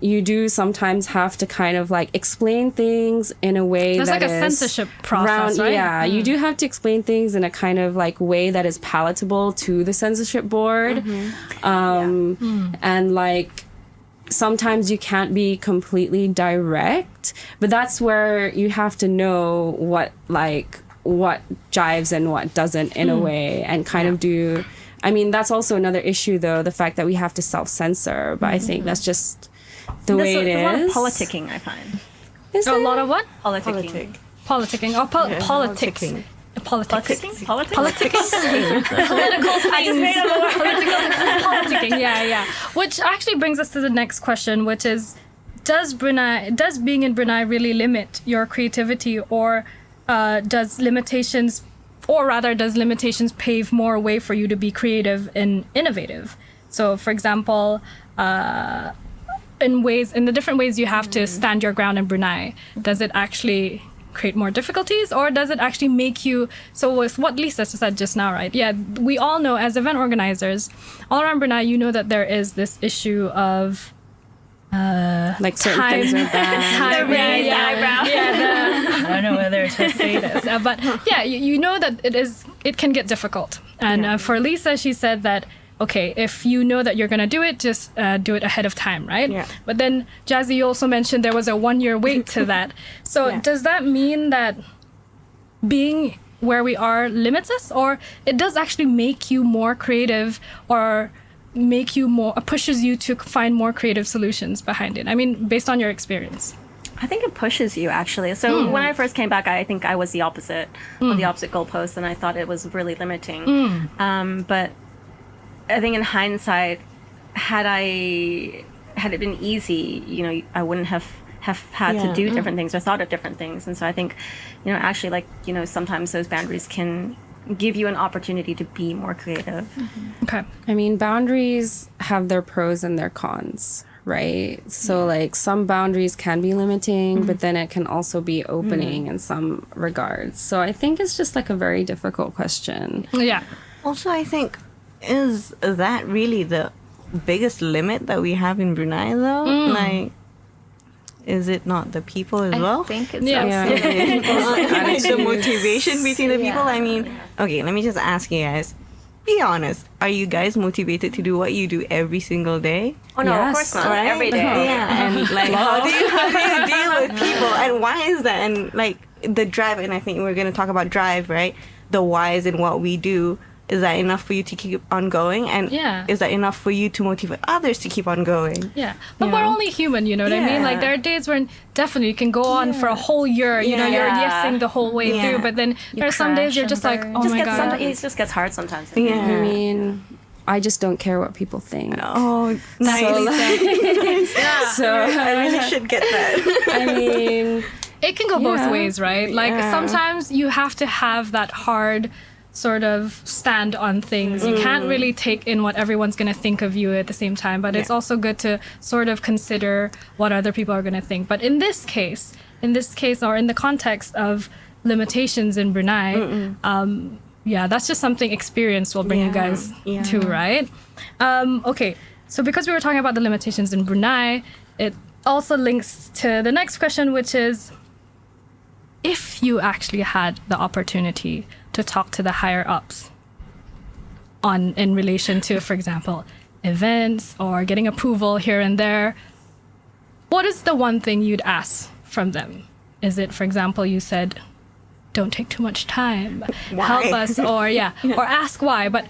You do sometimes have to kind of like explain things in a way There's that like a is censorship process, right? Yeah, you do have to explain things in a kind of like way that is palatable to the censorship board. And like sometimes you can't be completely direct, but that's where you have to know what jives and what doesn't in a way, and kind of do. I mean, that's also another issue, though, the fact that we have to self-censor. But I think that's just the way it is. There's a lot of politicking, I find. Is there a lot of what? Politicking. Politicking. Oh, politics. politicking. Politics. Politics? Political things. I just made up a word. Politicking. Yeah. Which actually brings us to the next question, which is, does being in Brunei really limit your creativity, or does limitations pave more way for you to be creative and innovative? So, for example, in the different ways you have to stand your ground in Brunei, does it actually create more difficulties, or does it actually make you, so with what Lisa said just now, right? Yeah, we all know as event organizers all around Brunei, you know that there is this issue of like certain things are bad. I don't know whether to say this, but yeah, you know that it can get difficult. And for Lisa, she said that, okay, if you know that you're going to do it, just do it ahead of time, right? Yeah. But then Jazie, you also mentioned there was a 1-year wait to that. So does that mean that being where we are limits us, or it does actually make you more creative, or pushes you to find more creative solutions behind it? I mean, based on your experience. I think it pushes you, actually. So when I first came back, I think I was the opposite, on the opposite goalpost, and I thought it was really limiting. But I think in hindsight, had it been easy, you know, I wouldn't have had to do different things or thought of different things. And so I think, you know, actually, like, you know, sometimes those boundaries can give you an opportunity to be more creative. Okay. I mean, boundaries have their pros and their cons, right? So like some boundaries can be limiting, but then it can also be opening in some regards. So I think it's just like a very difficult question. Yeah. Also, I think, is that really the biggest limit that we have in Brunei, though? Like, is it not the people as well? I think it's Like the motivation between the people. I mean, okay, let me just ask you guys. Be honest. Are you guys motivated to do what you do every single day? Oh, no, of Yes. course not. Right? Every day. Yeah, and like, how do you deal with people, and why is that? And like the drive, and I think we're gonna talk about drive, right? The whys in what we do. Is that enough for you to keep on going? And is that enough for you to motivate others to keep on going? Yeah. But we're only human, you know what I mean? Like, there are days when definitely you can go on for a whole year, you know, you're yesing the whole way through, but then there are some days you're just like, oh my God. It just gets hard sometimes. Yeah. I mean, I just don't care what people think. Oh, nice. So I really should get that. I mean, It can go both ways, right? Like, sometimes you have to have that hard sort of stand on things. You can't really take in what everyone's going to think of you at the same time, but it's also good to sort of consider what other people are going to think. But in this case, or in the context of limitations in Brunei, that's just something experience will bring you guys to, right? Okay, so because we were talking about the limitations in Brunei, it also links to the next question, which is, if you actually had the opportunity to talk to the higher ups in relation to, for example, events or getting approval here and there, what is the one thing you'd ask from them? Is it, for example, you said, don't take too much time, help us, or ask why, but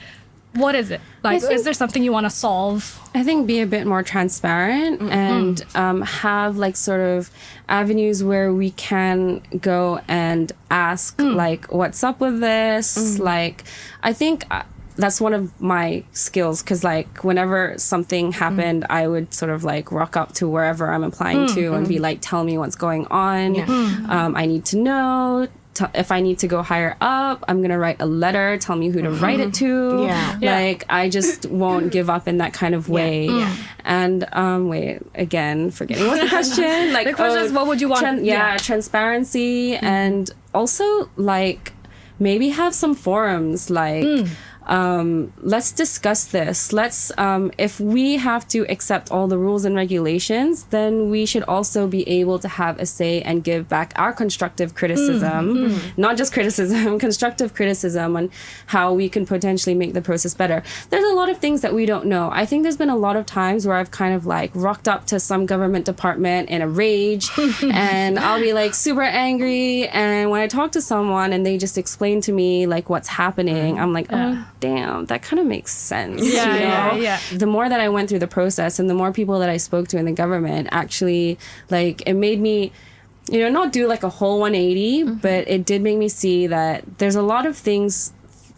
what is it? Like, is there something you want to solve? I think be a bit more transparent and have like sort of avenues where we can go and ask like, what's up with this? Like, I think that's one of my skills, because like whenever something happened, I would sort of like rock up to wherever I'm applying to and be like, tell me what's going on. I need to know. If I need to go higher up, I'm going to write a letter, tell me who to write it to. Like, I just won't give up in that kind of way. And, wait, again, forgetting what's the question? Like, the question is, what would you want? Transparency. And also, like, maybe have some forums, like, let's discuss this. Let's, if we have to accept all the rules and regulations, then we should also be able to have a say and give back our constructive criticism, not just criticism, constructive criticism on how we can potentially make the process better. There's a lot of things that we don't know. I think there's been a lot of times where I've kind of like rocked up to some government department in a rage and I'll be like super angry. And when I talk to someone and they just explain to me like what's happening, I'm like, oh, damn, that kind of makes sense. The more that I went through the process and the more people that I spoke to in the government, actually, like, it made me, you know, not do like a whole 180, but it did make me see that there's a lot of things,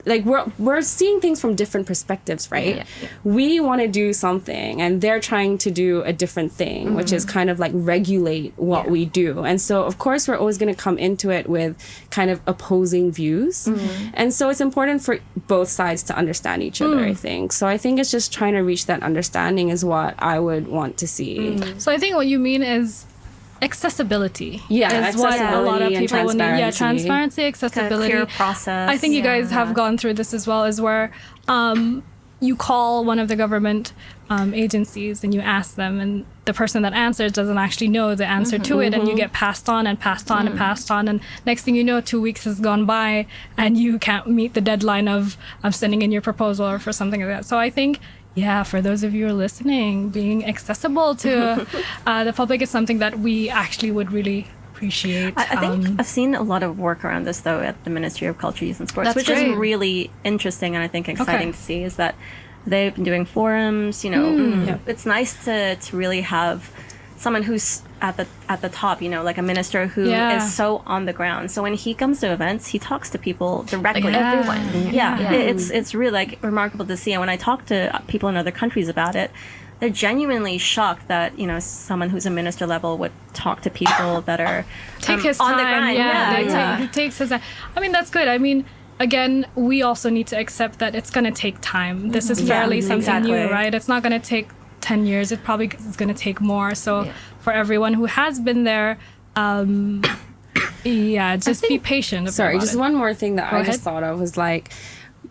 like we're seeing things from different perspectives, right? We want to do something and they're trying to do a different thing, which is kind of like regulate what we do. And so of course we're always going to come into it with kind of opposing views. And so it's important for both sides to understand each other, I think. So I think it's just trying to reach that understanding is what I would want to see. So I think what you mean is accessibility. Is what a lot of and people will need. transparency. Transparency, accessibility. Clear process. I think you guys have gone through this as well, is where you call one of the government agencies and you ask them, and the person that answers doesn't actually know the answer to it, and you get passed on and passed on and passed on, and next thing you know, 2 weeks has gone by and you can't meet the deadline of sending in your proposal or for something like that. So I think, for those of you who are listening, being accessible to the public is something that we actually would really appreciate. I think I've seen a lot of work around this, though, at the Ministry of Culture, Youth and Sports, That's which great. is really interesting and I think exciting to see, is that they've been doing forums, you know. It's nice to really have someone who's at the top, like a minister who is so on the ground. So when he comes to events, he talks to people directly. Like everyone. Yeah. It's really like remarkable to see. And when I talk to people in other countries about it, they're genuinely shocked that someone who's a minister level would talk to people that are Take his on time. the grind. He takes his time. I mean, that's good. I mean, again, we also need to accept that it's going to take time. This is fairly something new, right? It's not going to take 10 years. It probably is going to take more. So for everyone who has been there, just be patient. Sorry, just one more thing that I just thought of was like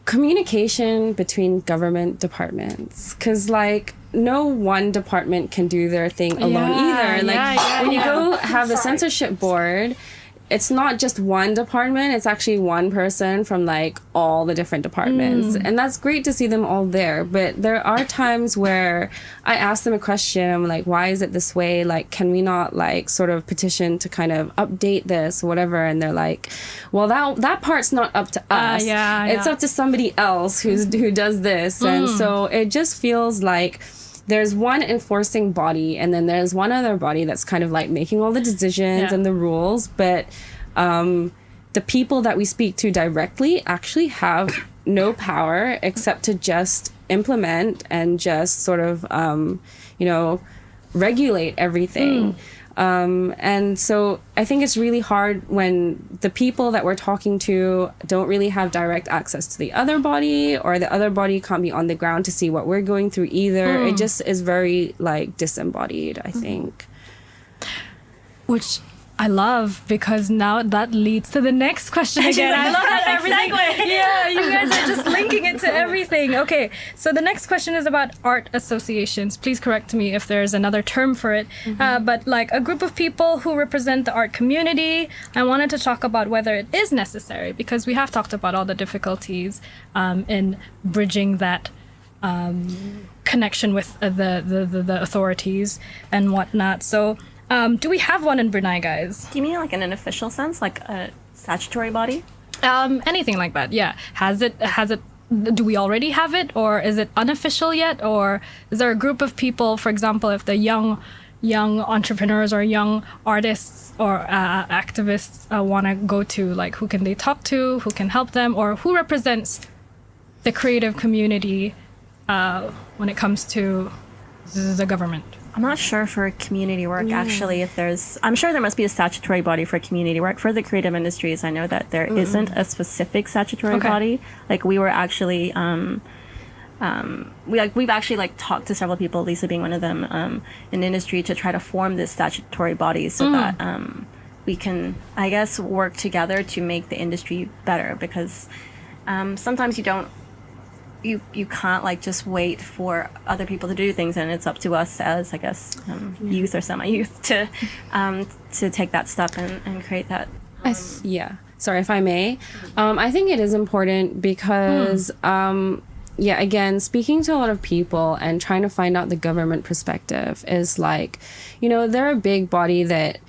communication between government departments, because like no one department can do their thing alone either. Like when you go have a censorship board, it's not just one department, it's actually one person from like all the different departments. And that's great to see them all there. But there are times where I ask them a question, I'm like, why is it this way? Like, can we not like sort of petition to kind of update this or whatever? And they're like, well, that part's not up to us. It's up to somebody else who does this. And so it just feels like there's one enforcing body and then there's one other body that's kind of like making all the decisions and the rules, but the people that we speak to directly actually have no power except to just implement and just sort of regulate everything. And so I think it's really hard when the people that we're talking to don't really have direct access to the other body, or the other body can't be on the ground to see what we're going through either. It just is very like disembodied, I think. Which I love, because now that leads to the next question again. I love that everything. Yeah, you guys are just linking it to everything. Okay, so the next question is about art associations. Please correct me if there's another term for it. But like a group of people who represent the art community. I wanted to talk about whether it is necessary, because we have talked about all the difficulties in bridging that connection with the authorities and whatnot. So. Do we have one in Brunei, guys? Do you mean like in an official sense, like a statutory body? Anything like that, yeah. Has it, do we already have it, or is it unofficial yet? Or is there a group of people, for example, if the young entrepreneurs or young artists or activists want to go to, like, who can they talk to, who can help them, or who represents the creative community when it comes to the government? I'm not sure for community work, actually, I'm sure there must be a statutory body for community work. For the creative industries, I know that there isn't a specific statutory body. Like, we were actually, we've actually, like, talked to several people, Lisa being one of them, in the industry to try to form this statutory body so that we can, I guess, work together to make the industry better, because sometimes you can't like just wait for other people to do things, and it's up to us as, I guess, youth or semi-youth to take that step and create that. Sorry if I may. I think it is important because again, speaking to a lot of people and trying to find out the government perspective is like, they're a big body that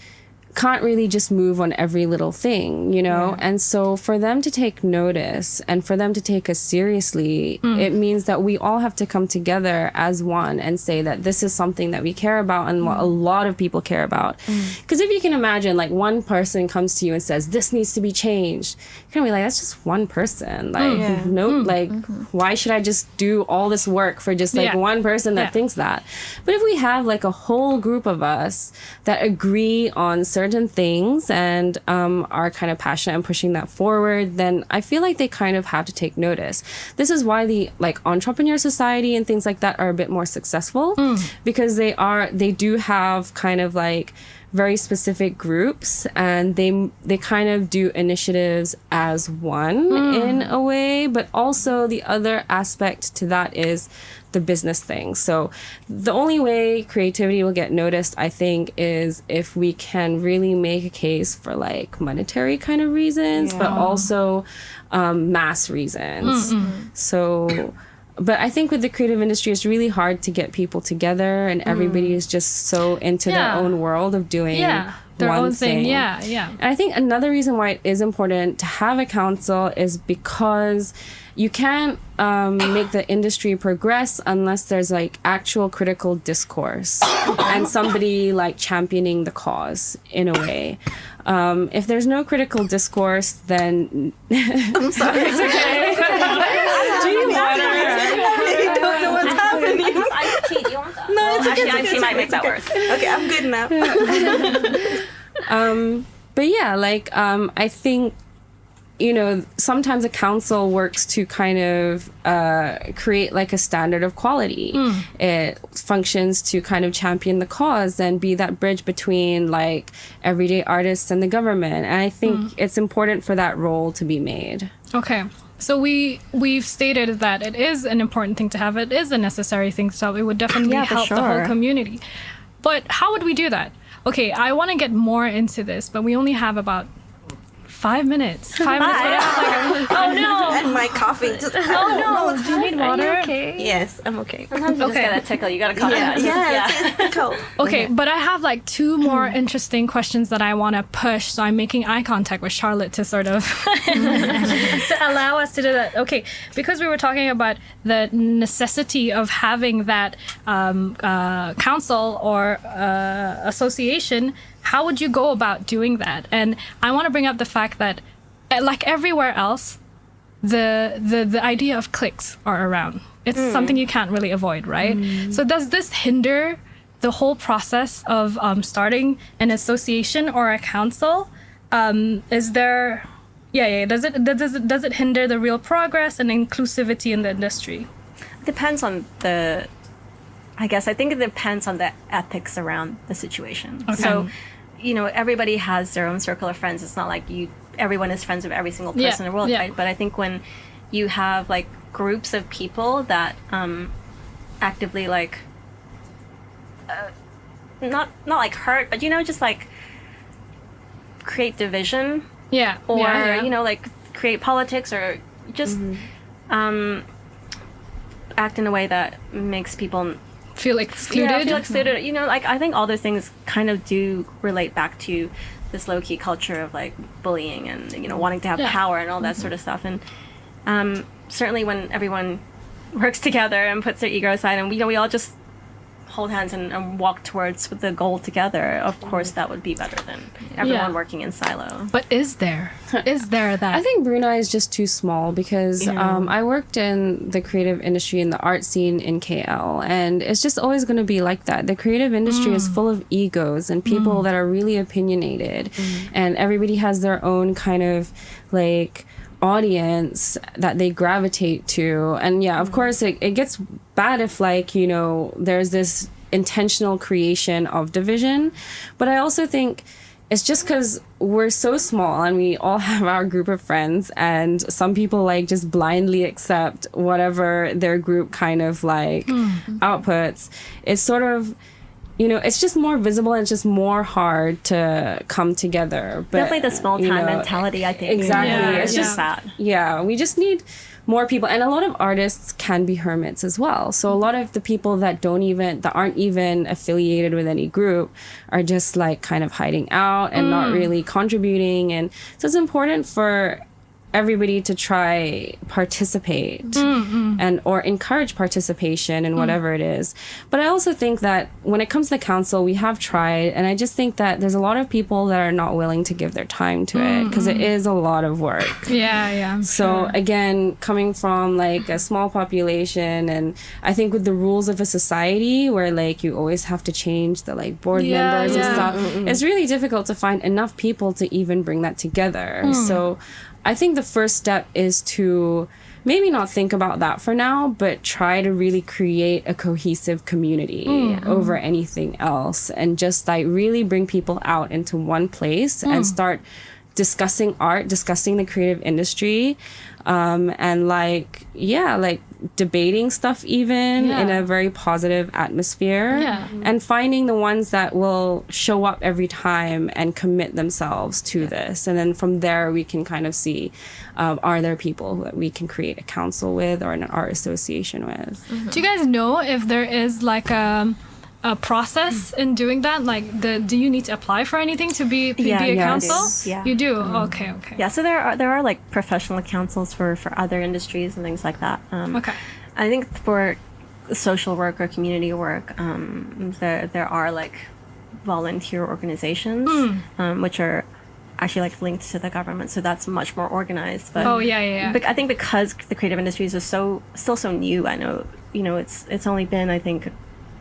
can't really just move on every little thing, and so for them to take notice and for them to take us seriously, it means that we all have to come together as one and say that this is something that we care about and what a lot of people care about. Because if you can imagine, like, one person comes to you and says this needs to be changed, you're gonna be like, that's just one person, like why should I just do all this work for just like one person that thinks that? But if we have like a whole group of us that agree on certain things and are kind of passionate and pushing that forward, then I feel like they kind of have to take notice. This is why the like entrepreneur society and things like that are a bit more successful, because they do have kind of like very specific groups, and they kind of do initiatives as one in a way, but also the other aspect to that is the business thing. So the only way creativity will get noticed, I think, is if we can really make a case for like monetary kind of reasons, but also mass reasons. So, but I think with the creative industry, it's really hard to get people together, and everybody is just so into their own world of doing their one own thing. Yeah, yeah. And I think another reason why it is important to have a council is because you can't make the industry progress unless there's like actual critical discourse and somebody like championing the cause in a way. If there's no critical discourse, then I'm sorry. it's okay. I don't know what's happening. Tea, do you want that? No, it's okay. Actually, tea might make that worse. Okay, I'm good now. But yeah, like I think, you know, sometimes a council works to kind of create like a standard of quality. It functions to kind of champion the cause and be that bridge between like everyday artists and the government. And I think it's important for that role to be made. Okay. So we've stated that it is an important thing to have. It is a necessary thing to have. It would definitely Yeah, for help the whole sure. community. But how would we do that? Okay, I want to get more into this, but we only have about 5 minutes. 5 minutes. But I have like oh no! And my coughing. Just, Oh no! Do you need water? Okay. Yes, I'm okay. Sometimes you just Okay. gotta tickle. You gotta cough. Yeah, Yeah. it's cold. Okay, but I have like 2 more interesting questions that I want to push. So I'm making eye contact with Charlotte to sort of to allow us to do that. Okay, because we were talking about the necessity of having that council or association. How would you go about doing that? And I want to bring up the fact that, like everywhere else, the idea of cliques are around. It's something you can't really avoid, right? So does this hinder the whole process of starting an association or a council? Is there, does it hinder the real progress and inclusivity in the industry? Depends on the. I guess I think it depends on the ethics around the situation. Okay. So, you know, everybody has their own circle of friends. It's not like everyone is friends with every single person Yeah, in the world, yeah. right? But I think when you have like groups of people that actively like not like hurt, but you know, just like create division Yeah. or yeah. you know, like create politics or just act in a way that makes people feel excluded. feel excluded. You know, like I think all those things kind of do relate back to this low key culture of like bullying and you know wanting to have Yeah. power and all that sort of stuff. And certainly when everyone works together and puts their ego aside, and you know we all just hold hands and walk towards the goal together. Of course, that would be better than everyone Yeah. working in silo. But is there that? I think Brunei is just too small because I worked in the creative industry in the art scene in KL, and it's just always going to be like that. The creative industry is full of egos and people that are really opinionated, and everybody has their own kind of like audience that they gravitate to. And yeah, of course it gets bad if like, you know, there's this intentional creation of division. But I also think it's just because we're so small and we all have our group of friends, and some people like just blindly accept whatever their group kind of like outputs. It's sort of, you know, it's just more visible and it's just more hard to come together. But, Definitely the small you time know, mentality, I think. Exactly. Yeah, It's yeah. just that. Yeah, we just need more people, and a lot of artists can be hermits as well. So a lot of the people that aren't even affiliated with any group are just like kind of hiding out and not really contributing. And so it's important for everybody to try participate and or encourage participation in whatever it is. But I also think that when it comes to the council, we have tried, and I just think that there's a lot of people that are not willing to give their time to it because it is a lot of work. Yeah. So again, coming from like a small population, and I think with the rules of a society where like you always have to change the like board members and stuff, it's really difficult to find enough people to even bring that together. So I think the first step is to maybe not think about that for now, but try to really create a cohesive community over anything else, and just like really bring people out into one place and start discussing art, discussing the creative industry, and like debating stuff even in a very positive atmosphere, and finding the ones that will show up every time and commit themselves to this. And then from there we can kind of see, are there people that we can create a council with or an art association with. Do you guys know if there is like a process in doing that? Like, do you need to apply for anything to be a council? Yeah. You do. Okay. Yeah, so there are like professional councils for other industries and things like that. Okay. I think for social work or community work, there are like volunteer organizations, which are actually like linked to the government, so that's much more organized. But but I think because the creative industries are still so new, I know it's only been, I think,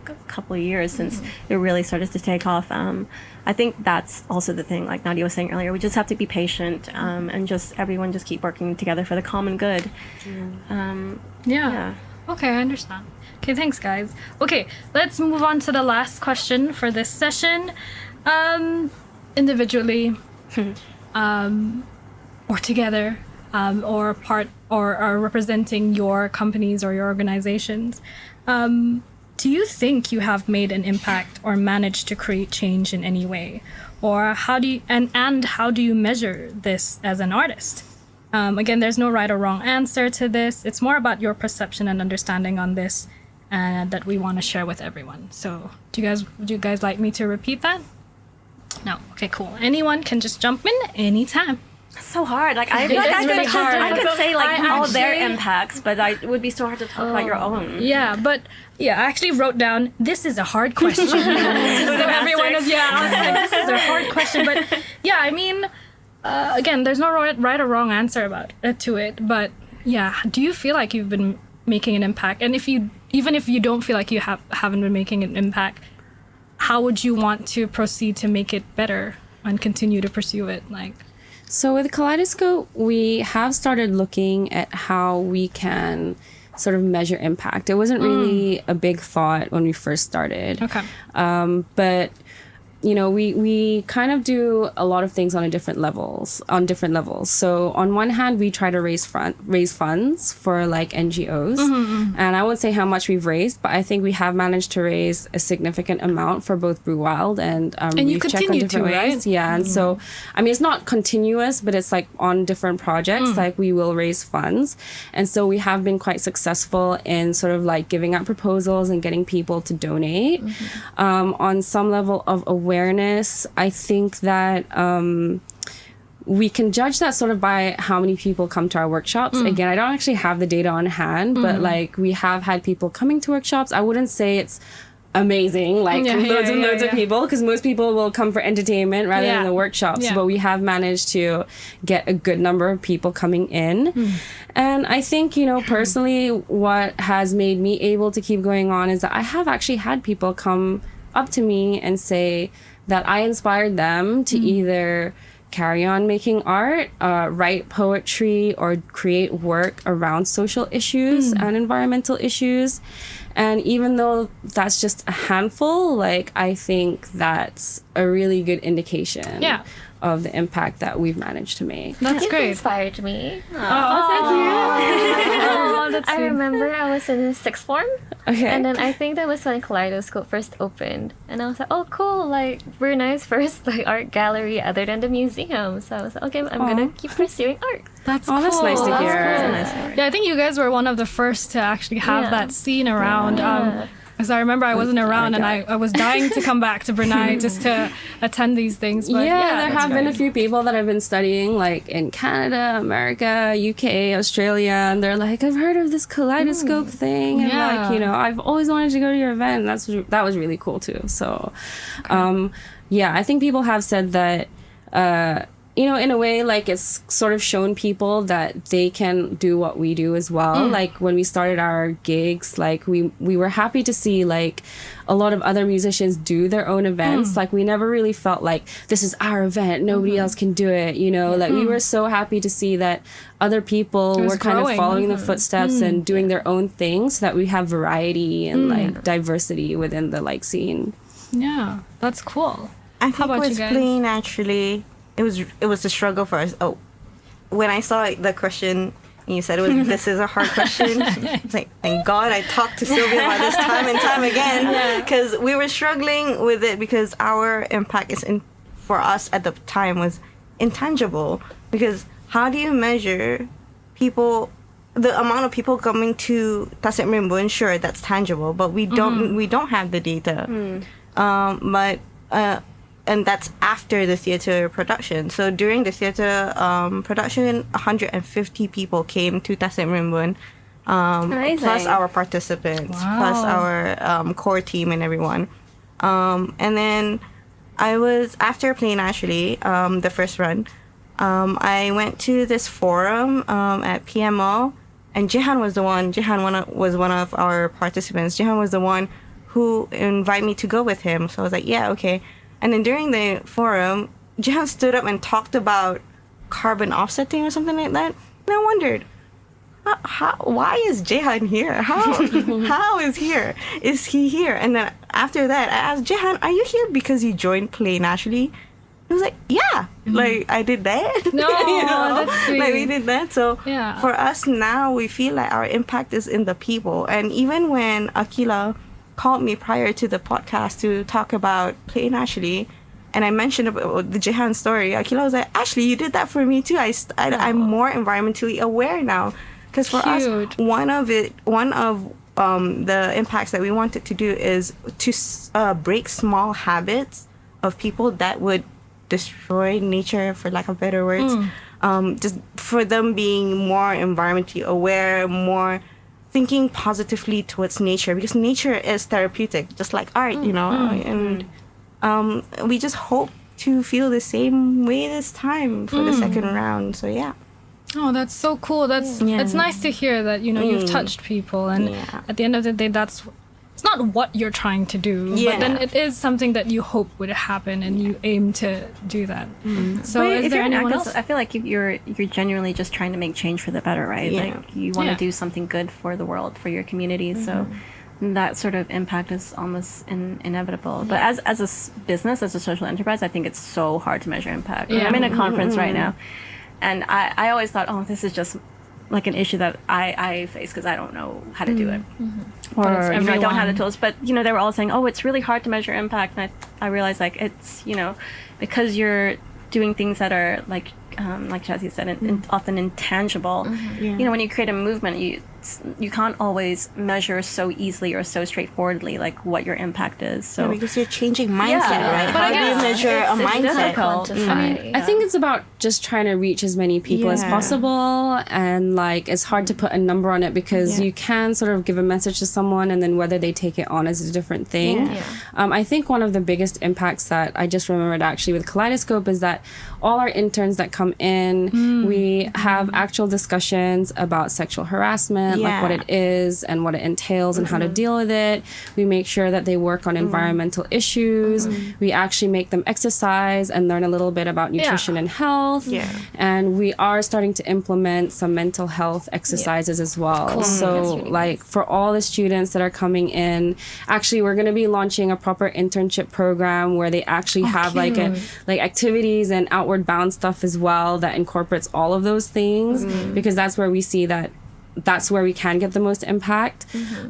a couple of years since it really started to take off. I think that's also the thing, like Nadiah was saying earlier, we just have to be patient, and just everyone just keep working together for the common good. Okay, I understand. Okay, thanks, guys. Okay, let's move on to the last question for this session. Individually, or together, or are representing your companies or your organizations. Do you think you have made an impact or managed to create change in any way? Or how do you, and how do you measure this as an artist? Again, there's no right or wrong answer to this. It's more about your perception and understanding on this, that we want to share with everyone. So would you guys like me to repeat that? No. Okay, cool. Anyone can just jump in anytime. So hard. Like I feel like I could say like all their impacts, but it would be so hard to talk about your own. Yeah, but I actually wrote down, this is a hard question. So everyone is, I was like, this is a hard question. But I mean, again, there's no right or wrong answer to it. But do you feel like you've been making an impact? And even if you don't feel like you haven't been making an impact, how would you want to proceed to make it better and continue to pursue it? So with Kaleidoscope, we have started looking at how we can sort of measure impact. It wasn't really a big thought when we first started. Okay. But we kind of do a lot of things on different levels. So on one hand, we try to raise funds for like NGOs, and I won't say how much we've raised, but I think we have managed to raise a significant amount for both Bruen and you continue to, right? Yeah, and so I mean it's not continuous, but it's like on different projects, like we will raise funds, and so we have been quite successful in sort of like giving out proposals and getting people to donate. On some level of awareness, I think that we can judge that sort of by how many people come to our workshops. Again, I don't actually have the data on hand, but like we have had people coming to workshops. I wouldn't say it's amazing, like loads of people, because most people will come for entertainment rather than the workshops. But we have managed to get a good number of people coming in. And I think, personally, what has made me able to keep going on is that I have actually had people come up to me and say that I inspired them to either carry on making art, write poetry, or create work around social issues and environmental issues. And even though that's just a handful, like I think that's a really good indication of the impact that we've managed to make. That's You've great. Inspired me. Oh, thank you. I remember I was in sixth form. Okay. And then I think that was when Kaleidoscope first opened. And I was like, oh, cool. Like, Brunei's first art gallery other than the museum. So I was like, okay, I'm going to keep pursuing art. That's cool. That's nice to hear. Yeah, I think you guys were one of the first to actually have that scene around. Because I remember I wasn't around and I was dying to come back to Brunei just to attend these things. But there have been a few people that have been studying like in Canada, America, UK, Australia, and they're like, I've heard of this Kaleidoscope thing, and like, I've always wanted to go to your event, and that was really cool too. So I think people have said that in a way, like it's sort of shown people that they can do what we do as well. Like when we started our gigs, like we were happy to see like a lot of other musicians do their own events. Like we never really felt like this is our event, nobody else can do it, like we were so happy to see that other people were kind of following the footsteps and doing their own things, so that we have variety and like diversity within the like scene. Yeah, that's cool. I think with Blaine, actually, it was a struggle for us. Oh, when I saw the question and you said this is a hard question, it's like, thank God I talked to Sylvia about this time and time again, because we were struggling with it, because our impact for us at the time was intangible. Because how do you measure people the amount of people coming to Tasik Merimbun, sure, that's tangible, but we don't have the data. And that's after the theater production. So during the theater production, 150 people came to Tasik Merimbun, plus our participants, plus our core team and everyone. And then I was, after playing actually, the first run, I went to this forum at PMO, and Jihan was one of our participants. Jihan was the one who invited me to go with him. So I was like, yeah, okay. And then during the forum, Jihan stood up and talked about carbon offsetting or something like that. And I wondered, why is Jihan here? How is he here? And then after that, I asked Jihan, are you here because you joined Play Naturally? He was like, yeah, like I did that. No, that's sweet. Like we did that. So for us now, we feel like our impact is in the people. And even when Akila called me prior to the podcast to talk about Play Naturally, and I mentioned about the Jihan story, Akila was like, actually, you did that for me too. I'm more environmentally aware now. Because for us, one of the impacts that we wanted to do is to break small habits of people that would destroy nature, for lack of better words. Just for them being more environmentally aware, more thinking positively towards nature, because nature is therapeutic, just like art, and we just hope to feel the same way this time for the second round. So yeah. Oh, that's so cool. It's nice to hear that, you've touched people, and at the end of the day, it's not what you're trying to do, but then it is something that you hope would happen, and you aim to do that. So is there anyone else? I feel like you're genuinely just trying to make change for the better, right? Yeah. Like you want to do something good for the world, for your community. So that sort of impact is almost inevitable. But as a business, as a social enterprise, I think it's so hard to measure impact. I'm in a conference right now, and I always thought, oh, this is just like an issue that I face because I don't know how to do it. Or I don't have the tools. But, they were all saying, oh, it's really hard to measure impact. And I realized, like, it's, because you're doing things that are, like Jazie said, often intangible. When you create a movement, you can't always measure so easily or so straightforwardly, like, what your impact is. So because you're changing mindset, right? But how do you measure a mindset? I think it's about just trying to reach as many people as possible, and like it's hard to put a number on it because you can sort of give a message to someone, and then whether they take it on is a different thing. I think one of the biggest impacts that I just remembered actually with Kaleidoscope is that all our interns that come in, we have actual discussions about sexual harassment, like what it is and what it entails and how to deal with it. We make sure that they work on environmental issues. We actually make them exercise and learn a little bit about nutrition and health. And we are starting to implement some mental health exercises as well. So really like for all the students that are coming in, actually we're going to be launching a proper internship program where they actually have like activities and outward bound stuff as well that incorporates all of those things, because that's where we see that's where we can get the most impact.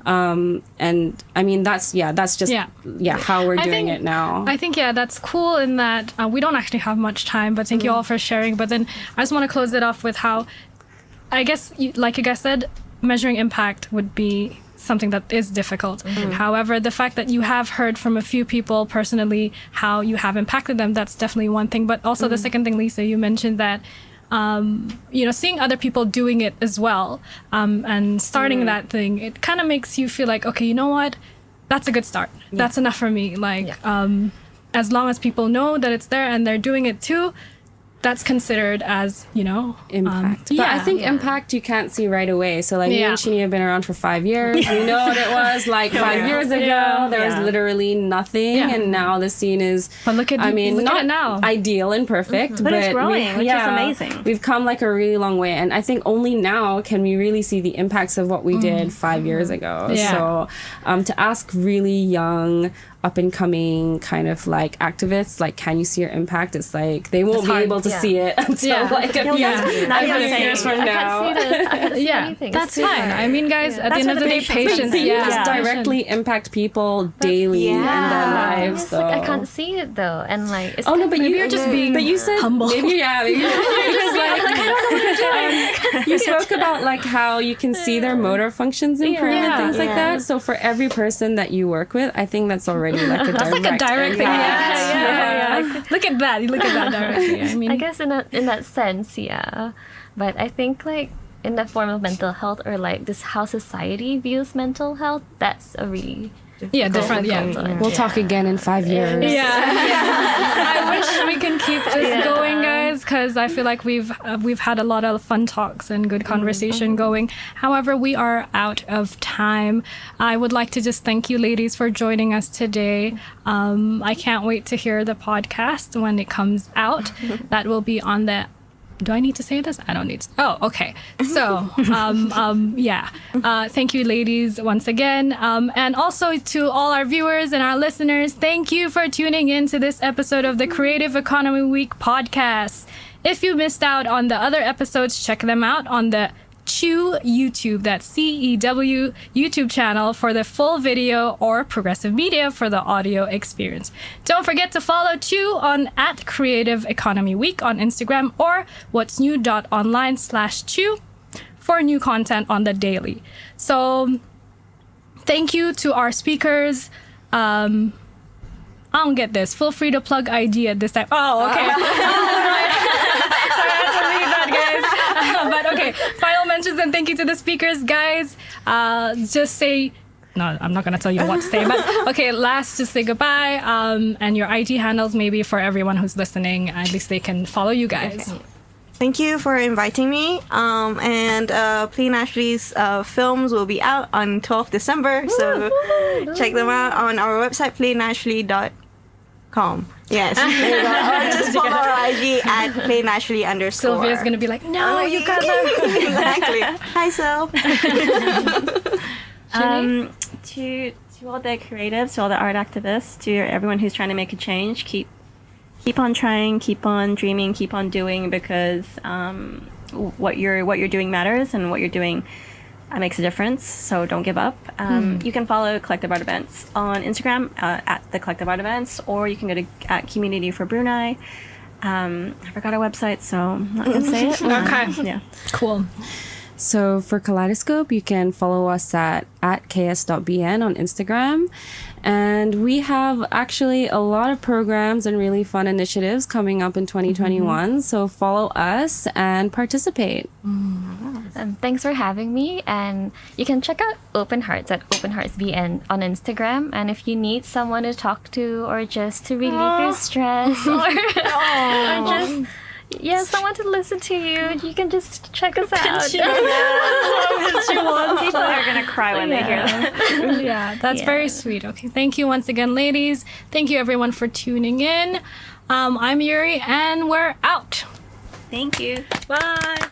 And I mean, that's just how we're doing it now. I think, that's cool in that we don't actually have much time, but thank you all for sharing. But then I just want to close it off with how, I guess, like you guys said, measuring impact would be something that is difficult. However, the fact that you have heard from a few people personally how you have impacted them, that's definitely one thing. But also the second thing, Lisa, you mentioned that seeing other people doing it as well, and starting that thing, it kind of makes you feel like, okay, you know what? That's a good start. That's enough for me. Like, as long as people know that it's there and they're doing it too, that's considered as, impact. But I think impact you can't see right away. So like me and Shinny have been around for 5 years. We know what it was like 5 years ago. There was literally nothing, and now the scene is. But look at it now. Ideal and perfect, but it's growing, which is amazing. We've come like a really long way, and I think only now can we really see the impacts of what we did 5 years ago. So to ask really young up and coming kind of like activists, like, can you see your impact? It's like they won't be able to see it until like a few years from now. I can't see anything. That's fine. I mean, guys, at the end of the day, patience. You just directly impact people daily in their lives. It's like I can't see it though, and like it's but you're just being but you said humble. Maybe you spoke about like how you can see their motor functions improve and things like that. So for every person that you work with, I think that's already like a direct thing. Yeah. Look at that directly. I mean, I guess in that sense, but I think like in the form of mental health, or like this how society views mental health, that's a really different. We'll talk again in 5 years. I wish we can keep this going, guys, because I feel like we've had a lot of fun talks and good conversation going. However, we are out of time. I would like to just thank you, ladies, for joining us today. I can't wait to hear the podcast when it comes out. That will be on the... Do I need to say this? I don't need to. Oh, okay. So, thank you, ladies, once again. And also to all our viewers and our listeners, thank you for tuning in to this episode of the Creative Economy Week podcast. If you missed out on the other episodes, check them out on the CEW YouTube, that's CEW YouTube channel for the full video, or Progressive Media for the audio experience. Don't forget to follow CEW on @Creative Economy Week on Instagram, or what'snew.online/CEW for new content on the daily. So thank you to our speakers. I don't get this. Feel free to plug IG at this time. Oh, okay. Sorry, I had to read that, guys. But okay, final mentions and thank you to the speakers, guys. Just say... No, I'm not going to tell you what to say, but okay, last, just say goodbye. And your IG handles maybe for everyone who's listening. At least they can follow you guys. Okay. Thank you for inviting me. And Play Naturally's films will be out on 12th December. So check them out on our website, playnaturally.com. Yes. Or just follow our IG at playnaturally_. Sylvia's going to be like, no, you got that. Exactly. Hi, Sylv. To all the creatives, to all the art activists, to everyone who's trying to make a change, keep on trying, keep on dreaming, keep on doing, because what you're doing matters, and what you're doing makes a difference. So don't give up. You can follow Collective Art Events on Instagram at the Collective Art Events, or you can go to @Community for Brunei. I forgot our website, so I'm not gonna say it. Okay. Yeah. Cool. So for Kaleidoscope, you can follow us at @ks.bn on Instagram. And we have actually a lot of programs and really fun initiatives coming up in 2021. So follow us and participate. Thanks for having me. And you can check out Open Hearts at OpenHeartsBN on Instagram. And if you need someone to talk to, or just to relieve your stress, or just... someone to listen to you. You can just check us out. People are gonna cry when they hear that. That's very sweet. Okay, thank you once again, ladies. Thank you everyone for tuning in. I'm Yuri, and we're out. Thank you. Bye.